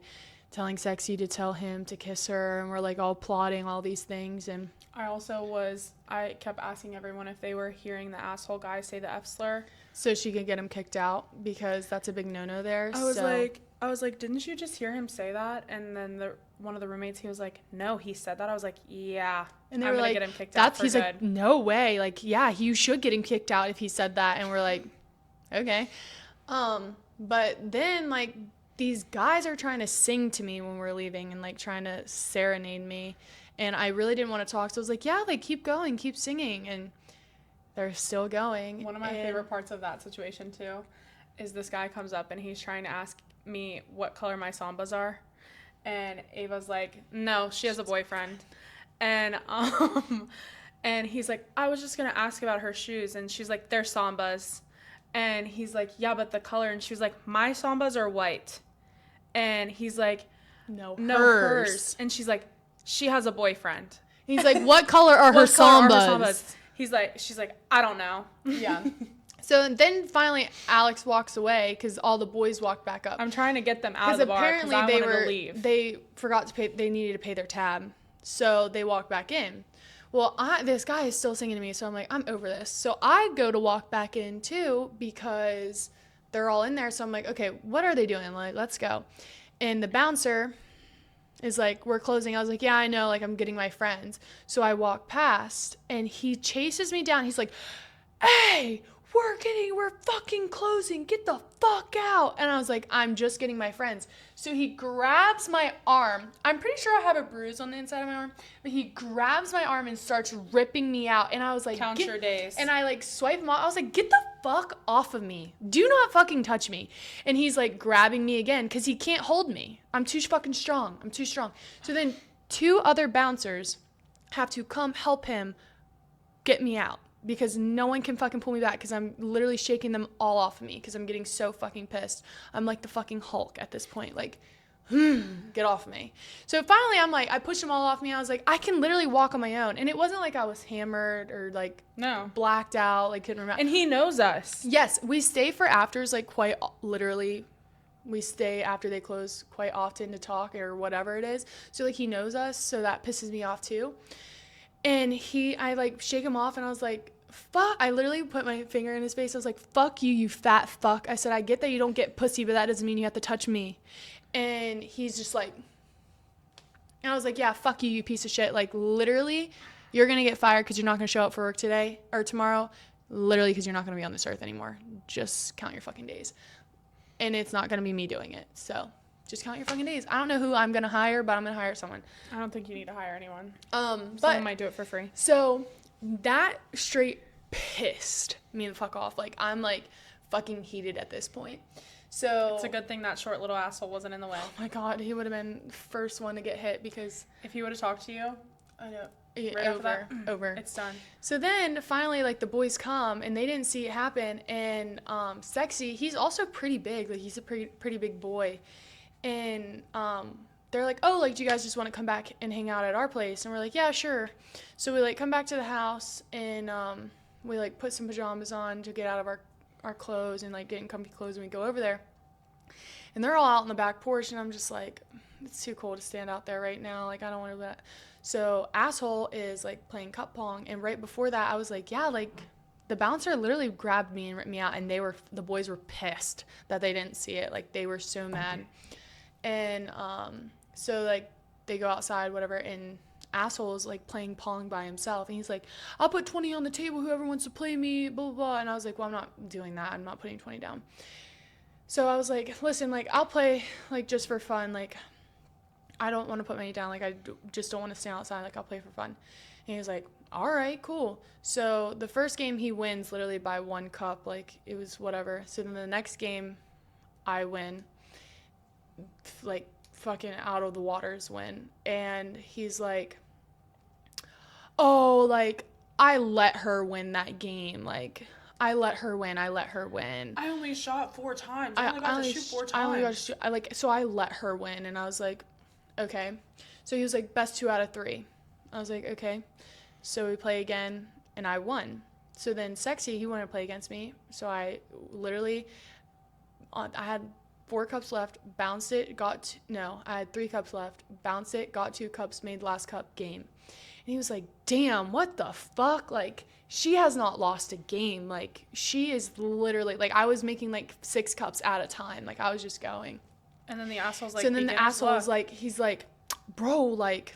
telling Sexy to tell him to kiss her, and we're like all plotting all these things. And I kept asking everyone if they were hearing the asshole guy say the F slur. So she could get him kicked out, because that's a big no-no there. I was like, didn't you just hear him say that? And then one of the roommates, he was like, no, he said that. I was like, yeah. And they I'm were gonna like, get him kicked out for he's good. like, no way. Like, yeah, you should get him kicked out if he said that. And we're like, okay. But then like these guys are trying to sing to me when we're leaving, and like trying to serenade me. And I really didn't want to talk. So I was like, yeah, like keep going, keep singing. And they're still going. One of my favorite parts of that situation too is this guy comes up and he's trying to ask me what color my sambas are. And Ava's like, no, she has a boyfriend. And and he's like, I was just gonna ask about her shoes. And she's like, they're sambas. And he's like, yeah, but the color. And she was like, my sambas are white. And he's like, no, hers. And she's like, she has a boyfriend. He's like, what color are her sambas? She's like, I don't know. Yeah. So then finally Alex walks away, because all the boys walked back up. I'm trying to get them out of the bar because I wanted to leave. They forgot to pay. They needed to pay their tab, so they walked back in. Well, this guy is still singing to me, so I'm like, I'm over this. So I go to walk back in too, because they're all in there. So I'm like, okay, what are they doing? I'm like, let's go. And the bouncer is like, we're closing. I was like, yeah, I know. Like, I'm getting my friends. So I walk past, and he chases me down. He's like, hey, we're fucking closing. Get the fuck out. And I was like, I'm just getting my friends. So he grabs my arm. I'm pretty sure I have a bruise on the inside of my arm, but he grabs my arm and starts ripping me out. And I was like, count your days. And I like swipe him off. I was like, get the fuck off of me. Do not fucking touch me. And he's like grabbing me again, because he can't hold me. I'm too fucking strong. I'm too strong. So then 2 other bouncers have to come help him get me out, because no one can fucking pull me back, because I'm literally shaking them all off of me, because I'm getting so fucking pissed. I'm like the fucking Hulk at this point, like, get off of me. So finally I'm like, I pushed them all off me. I was like, I can literally walk on my own. And it wasn't like I was hammered or like blacked out, like couldn't remember. And he knows us. Yes, we stay for afters, like quite literally. We stay after they close quite often to talk or whatever it is. So like he knows us, so that pisses me off too. And I like shake him off, and I was like, fuck. I literally put my finger in his face. I was like, fuck you, you fat fuck. I said, I get that you don't get pussy, but that doesn't mean you have to touch me. And he's just like, and I was like, yeah, fuck you, you piece of shit. Like, literally, you're going to get fired because you're not going to show up for work today or tomorrow. Literally, because you're not going to be on this earth anymore. Just count your fucking days. And it's not going to be me doing it. So just count your fucking days. I don't know who I'm going to hire, but I'm going to hire someone. I don't think you need to hire anyone. Someone might do it for free. So that straight pissed me the fuck off. Like, I'm like fucking heated at this point. So it's a good thing that short little asshole wasn't in the way. Oh my God, he would have been first one to get hit, because if he would have talked to you, I know. Right over. It's done. So then finally, like, the boys come, and they didn't see it happen. And Sexy, he's also pretty big. Like, he's a pretty big boy. And they're like, oh, like, do you guys just want to come back and hang out at our place? And we're like, yeah, sure. So we, like, come back to the house, and we, like, put some pajamas on to get out of our clothes and, like, get in comfy clothes, and we go over there. And they're all out on the back porch, and I'm just like, it's too cold to stand out there right now. Like, I don't want to do that. So asshole is, like, playing cup pong, and right before that, I was like, yeah, like, the bouncer literally grabbed me and ripped me out, and the boys were pissed that they didn't see it. Like, they were so mad. And so, like, they go outside, whatever, and asshole is, like, playing pong by himself, and he's like, I'll put 20 on the table, whoever wants to play me, blah, blah, blah. And I was like, well, I'm not doing that. I'm not putting 20 down. So I was like, listen, like, I'll play, like, just for fun. Like, I don't want to put money down. Like, just don't want to stand outside. Like, I'll play for fun. And he was like, all right, cool. So the first game he wins literally by 1 cup. Like, it was whatever. So then the next game I win, like, fucking out of the waters win. And he's like, oh, like, I let her win that game. Like, I let her win. I only shot 4 times. I only got to shoot 4 times. I only got to shoot. So I let her win. And I was like, okay. So he was like, best 2 out of 3. I was like, okay. So we play again, and I won. So then Sexy, he wanted to play against me. So I literally, I had 4 cups left, bounced it, I had 3 cups left, bounced it, got 2 cups, made last cup, game. And he was like, damn, what the fuck? Like, she has not lost a game. Like, she is literally, like, I was making, like, 6 cups at a time. Like, I was just going. And then the asshole's like, so then the asshole's like, he's like, bro, like,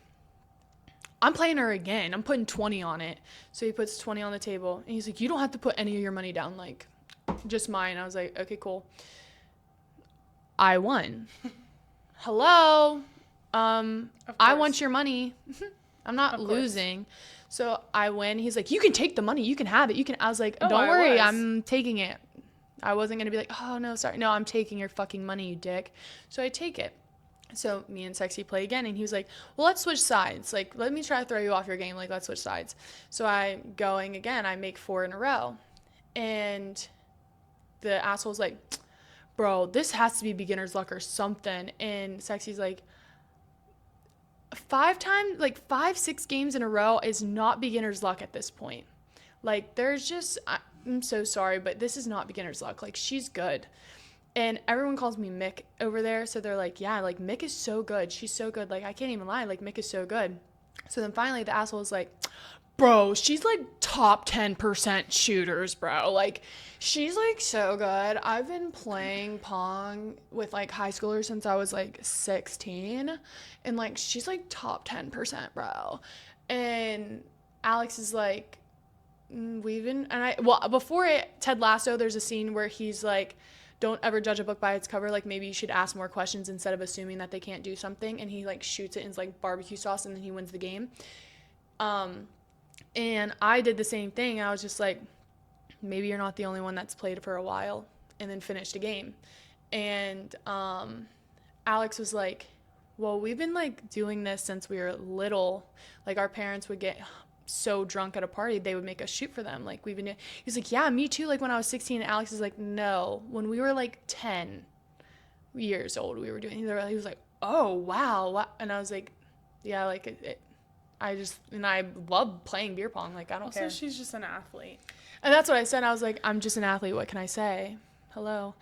I'm playing her again. I'm putting 20 on it. So he puts 20 on the table. And he's like, you don't have to put any of your money down. Like, just mine. I was like, okay, cool. I won. Hello. I want your money. I'm not losing. So I win. He's like, you can take the money. You can have it. I was like, don't worry. I'm taking it. I wasn't going to be like, oh, no, sorry. No, I'm taking your fucking money, you dick. So I take it. So me and Sexy play again, and he was like, well, let's switch sides. Like, let me try to throw you off your game. Like, let's switch sides. So I'm going again. I make 4 in a row. And the asshole's like, bro, this has to be beginner's luck or something. And Sexy's like, 5, 6 games in a row is not beginner's luck at this point. Like, I'm so sorry, but this is not beginner's luck. Like, she's good. And everyone calls me Mick over there. So they're like, yeah, like, Mick is so good. She's so good. Like, I can't even lie. Like, Mick is so good. So then finally the asshole is like, bro, she's like top 10% shooters, bro. Like, she's like so good. I've been playing Pong with like high schoolers since I was like 16. And like, she's like top 10%, bro. And Alex is like, before Ted Lasso, there's a scene where he's like, don't ever judge a book by its cover. Like, maybe you should ask more questions instead of assuming that they can't do something. And he like shoots it in like barbecue sauce, and then he wins the game. And I did the same thing. I was just like, maybe you're not the only one that's played for a while, and then finished a game. And Alex was like, well, we've been like doing this since we were little. Like, our parents would get so drunk at a party, they would make us shoot for them. Like, he's like, yeah, me too. Like, when I was 16, and Alex is like, no, when we were like 10 years old, we were doing, he was like, oh, wow. And I was like, yeah, like, I love playing beer pong. Like, I don't care. Also, she's just an athlete. And that's what I said. I was like, I'm just an athlete. What can I say? Hello.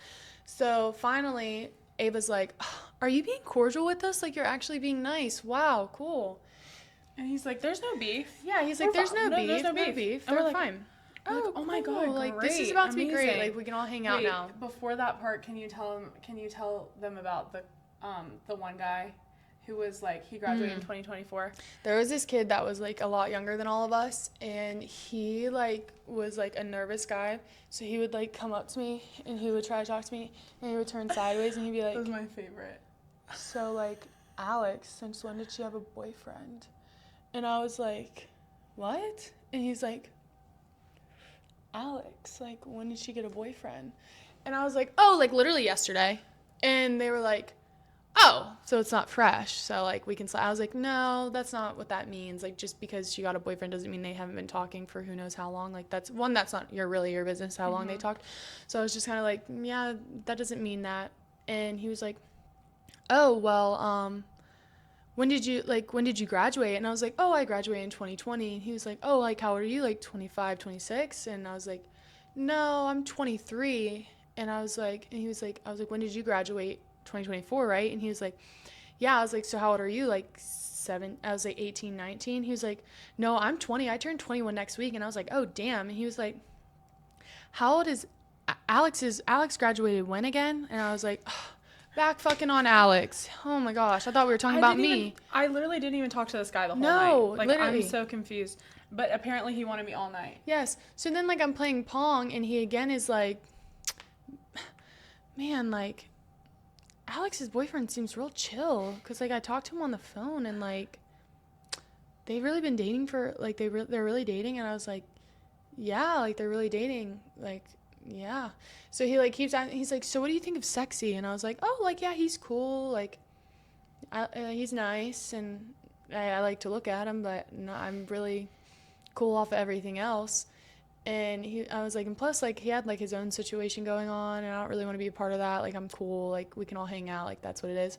So finally, Ava's like, are you being cordial with us? Like, you're actually being nice. Wow, cool. And he's like, there's no beef. Yeah, he's like, there's no beef. There's no beef. They're like, fine. Oh, oh my God, like, great. this is about to be Amazing. great. Like, we can all hang out now. Before that part, can you tell them about the one guy who was like, he graduated in 2024? There was this kid that was like a lot younger than all of us, and he like was like a nervous guy. So he would like come up to me, and he would try to talk to me, and he would turn sideways, and he'd be like, that was my favorite. So like, Alex, since when did she have a boyfriend? And I was like, what? And he's like, Alex, like, when did she get a boyfriend? And I was like, oh, like, literally yesterday. And they were like, oh, so it's not fresh. So, like, we can I was like, no, that's not what that means. Like, just because she got a boyfriend doesn't mean they haven't been talking for who knows how long. Like, that's not really your business how long they talked. So I was just kind of like, yeah, that doesn't mean that. And he was like, oh, well, when did you graduate? And I was like, oh, I graduated in 2020. And he was like, oh, like, how old are you? Like 25, 26? And I was like, no, I'm 23. And I was like, when did you graduate? 2024, right? And he was like, yeah. I was like, so how old are you? Like 7. I was like 18, 19. He was like, no, I'm 20. I turned 21 next week. And I was like, oh, damn. And he was like, how old is Alex? Is Alex graduated when again? And I was like, oh, back fucking on Alex. Oh my gosh. I thought we were talking about me. I literally didn't even talk to this guy the whole night. No, Like, literally. I'm so confused. But apparently he wanted me all night. Yes. So then, like, I'm playing Pong, and he again is like, man, like, Alex's boyfriend seems real chill. Because, like, I talked to him on the phone, and, like, they've really been dating for, like, they're really dating. And I was like, yeah, like, they're really dating. Like, yeah. So he, like, keeps asking, he's like, so what do you think of Sexy? And I was like, oh, like, yeah, he's cool. Like, he's nice, and I like to look at him, but no, I'm really cool off of everything else. And I was like, and plus, like, he had, like, his own situation going on, and I don't really want to be a part of that. Like, I'm cool. Like, we can all hang out. Like, that's what it is.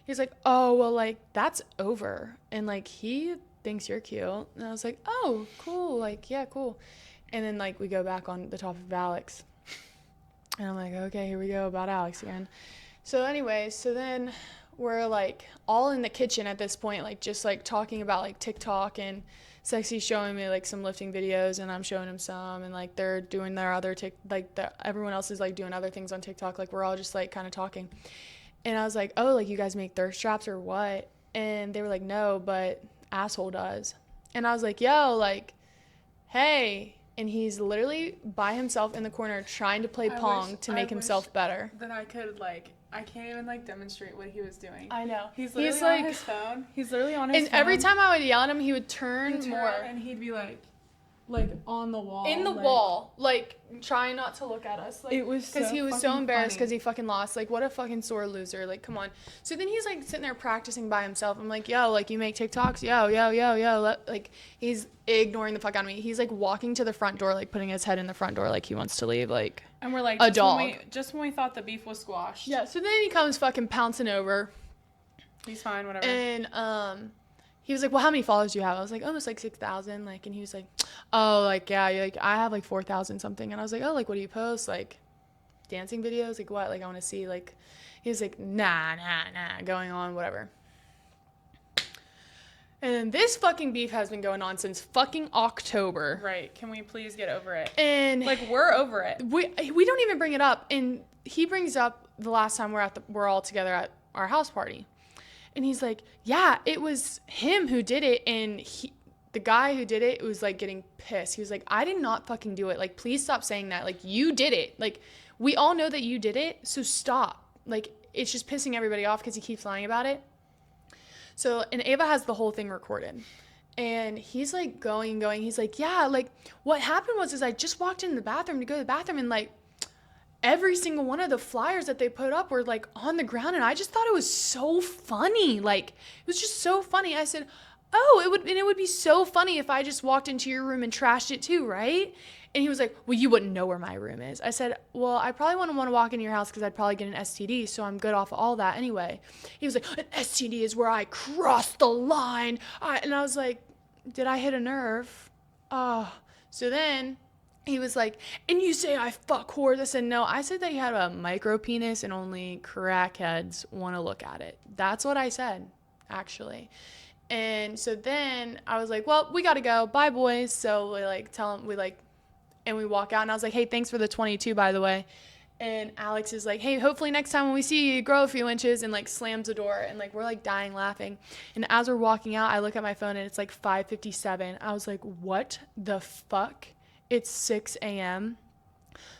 He's like, oh, well, like, that's over. And, like, he thinks you're cute. And I was like, oh, cool. Like, yeah, cool. And then, like, we go back on the topic of Alex. And I'm like, okay, here we go about Alex again. So anyway, so then we're, like, all in the kitchen at this point, like, just, like, talking about, like, TikTok, and Sexy's showing me, like, some lifting videos, and I'm showing him some, and, like, they're doing their other everyone else is, like, doing other things on TikTok. Like, we're all just, like, kind of talking. And I was like, oh, like, you guys make thirst traps or what? And they were like, no, but Asshole does. And I was like, yo, like, hey. And he's literally by himself in the corner trying to play Pong to make himself better. That I could, like, I can't even, like, demonstrate what he was doing. I know. He's literally on his phone. He's literally on his phone. And every time I would yell at him, he would turn more. And he'd be, like on the wall. In the wall. Like, trying not to look at us. Like, it was so because he was so embarrassed because he fucking lost. Like, what a fucking sore loser. Like, come on. So then he's, like, sitting there practicing by himself. I'm like, yo, like, you make TikToks? Yo. Like, he's ignoring the fuck out of me. He's, like, walking to the front door, like, putting his head in the front door like he wants to leave. Like, and we're like, a dog. Just when we thought the beef was squashed. Yeah, so then he comes fucking pouncing over. He's fine, whatever. And, he was like, well, how many followers do you have? I was like, almost like 6,000. Like, and he was like, oh, like, yeah, like, I have like 4,000 something. And I was like, oh, like, what do you post? Like, dancing videos? Like, what? Like, I want to see, like, he was like, nah, going on, whatever. And then this fucking beef has been going on since fucking October. Right. Can we please get over it? And like, we're over it. We don't even bring it up. And he brings up the last time we're all together at our house party. And he's like, yeah, it was him who did it. And the guy who did it was, like, getting pissed. He was like, I did not fucking do it. Like, please stop saying that. Like, you did it. Like, we all know that you did it. So stop. Like, it's just pissing everybody off because he keeps lying about it. So, and Ava has the whole thing recorded. And he's, like, going. He's like, yeah, like, what happened was I just walked in the bathroom to go to the bathroom, and, like, every single one of the flyers that they put up were, like, on the ground, and I just thought it was so funny. Like, it was just so funny. I said, oh, it would be so funny if I just walked into your room and trashed it too, right? And he was like, well, you wouldn't know where my room is. I said, well, I probably wouldn't want to walk into your house because I'd probably get an STD, so I'm good off of all that anyway. He was like, an STD is where I crossed the line. And I was like, did I hit a nerve? Oh. So then he was like, and you say I fuck whores. I said, no, I said that you had a micro penis and only crackheads want to look at it. That's what I said, actually. And so then I was like, well, we got to go. Bye, boys. So we, like, tell him, and we walk out, and I was like, hey, thanks for the 22, by the way. And Alex is like, hey, hopefully next time when we see you, grow a few inches, and, like, slams the door. And, like, we're, like, dying laughing. And as we're walking out, I look at my phone, and it's, like, 5:57. I was like, what the fuck? It's 6 a.m.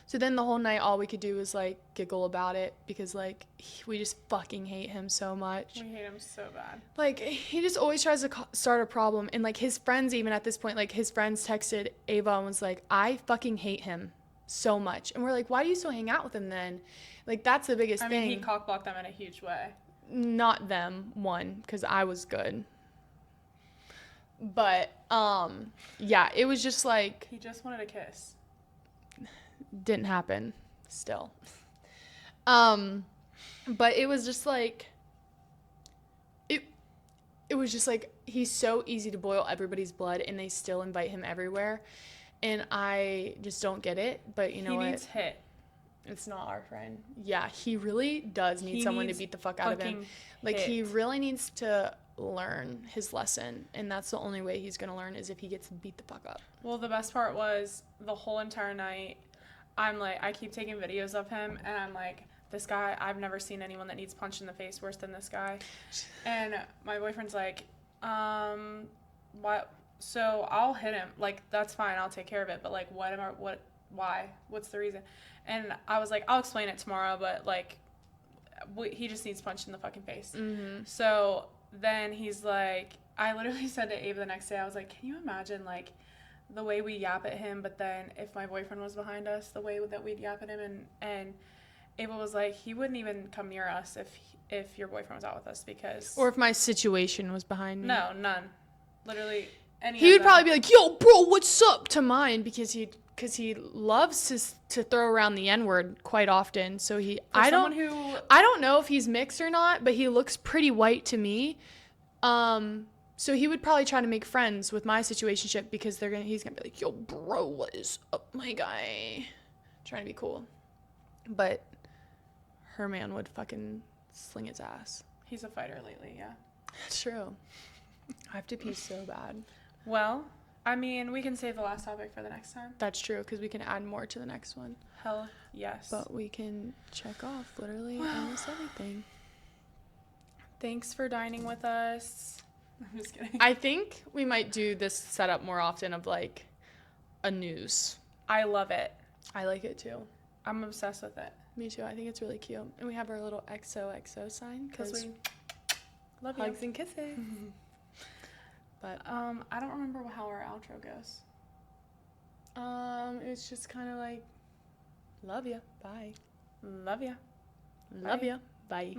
So then the whole night, all we could do was, like, giggle about it because, like, we just fucking hate him so much. We hate him so bad. Like, he just always tries to start a problem. And, like, his friends, even at this point, like, his friends texted Ava and was like, I fucking hate him so much. And we're like, why do you still hang out with him then? Like, that's the biggest thing. I mean, he cockblocked them in a huge way. Not them, one, because I was good. But, yeah, it was just like... He just wanted a kiss. Didn't happen still. But it was just like it was just like, he's so easy to boil everybody's blood, and they still invite him everywhere. And I just don't get it. But you know what? He needs hit. It's not our friend. Yeah, he really does need someone to beat the fuck out of him. Like, hit. he really needs to learn his lesson, and that's the only way he's gonna learn, is if he gets beat the fuck up. Well, the best part was the whole entire night, I'm like, I keep taking videos of him, and I'm like, this guy, I've never seen anyone that needs punched in the face worse than this guy. And my boyfriend's like, what? So I'll hit him. Like, that's fine. I'll take care of it. But like, why? What's the reason? And I was like, I'll explain it tomorrow, but like, he just needs punched in the fucking face. Mm-hmm. So then he's like, I literally said to Ava the next day, I was like, can you imagine like the way we yap at him, but then if my boyfriend was behind us, the way that we'd yap at him? And Ava was like, he wouldn't even come near us if your boyfriend was out with us, because... Or if my situation was behind me. No, none. Literally, any He would probably be like, yo, bro, what's up, to mine, because he loves to throw around the N-word quite often. So I don't know if he's mixed or not, but he looks pretty white to me. So he would probably try to make friends with my situationship, because he's gonna be like, yo, bro, what is up, my guy? Trying to be cool. But her man would fucking sling his ass. He's a fighter lately, yeah. That's true. I have to pee so bad. Well, I mean, we can save the last topic for the next time. That's true, because we can add more to the next one. Hell yes. But we can check off literally almost everything. Thanks for dining with us. I'm just kidding. I think we might do this setup more often, of like a news. I love it. I like it too. I'm obsessed with it. Me too. I think it's really cute. And we have our little XOXO sign, because we love hugs you. and kisses. But I don't remember how our outro goes. It's just kind of like, love ya, bye. Love ya. Love ya, bye.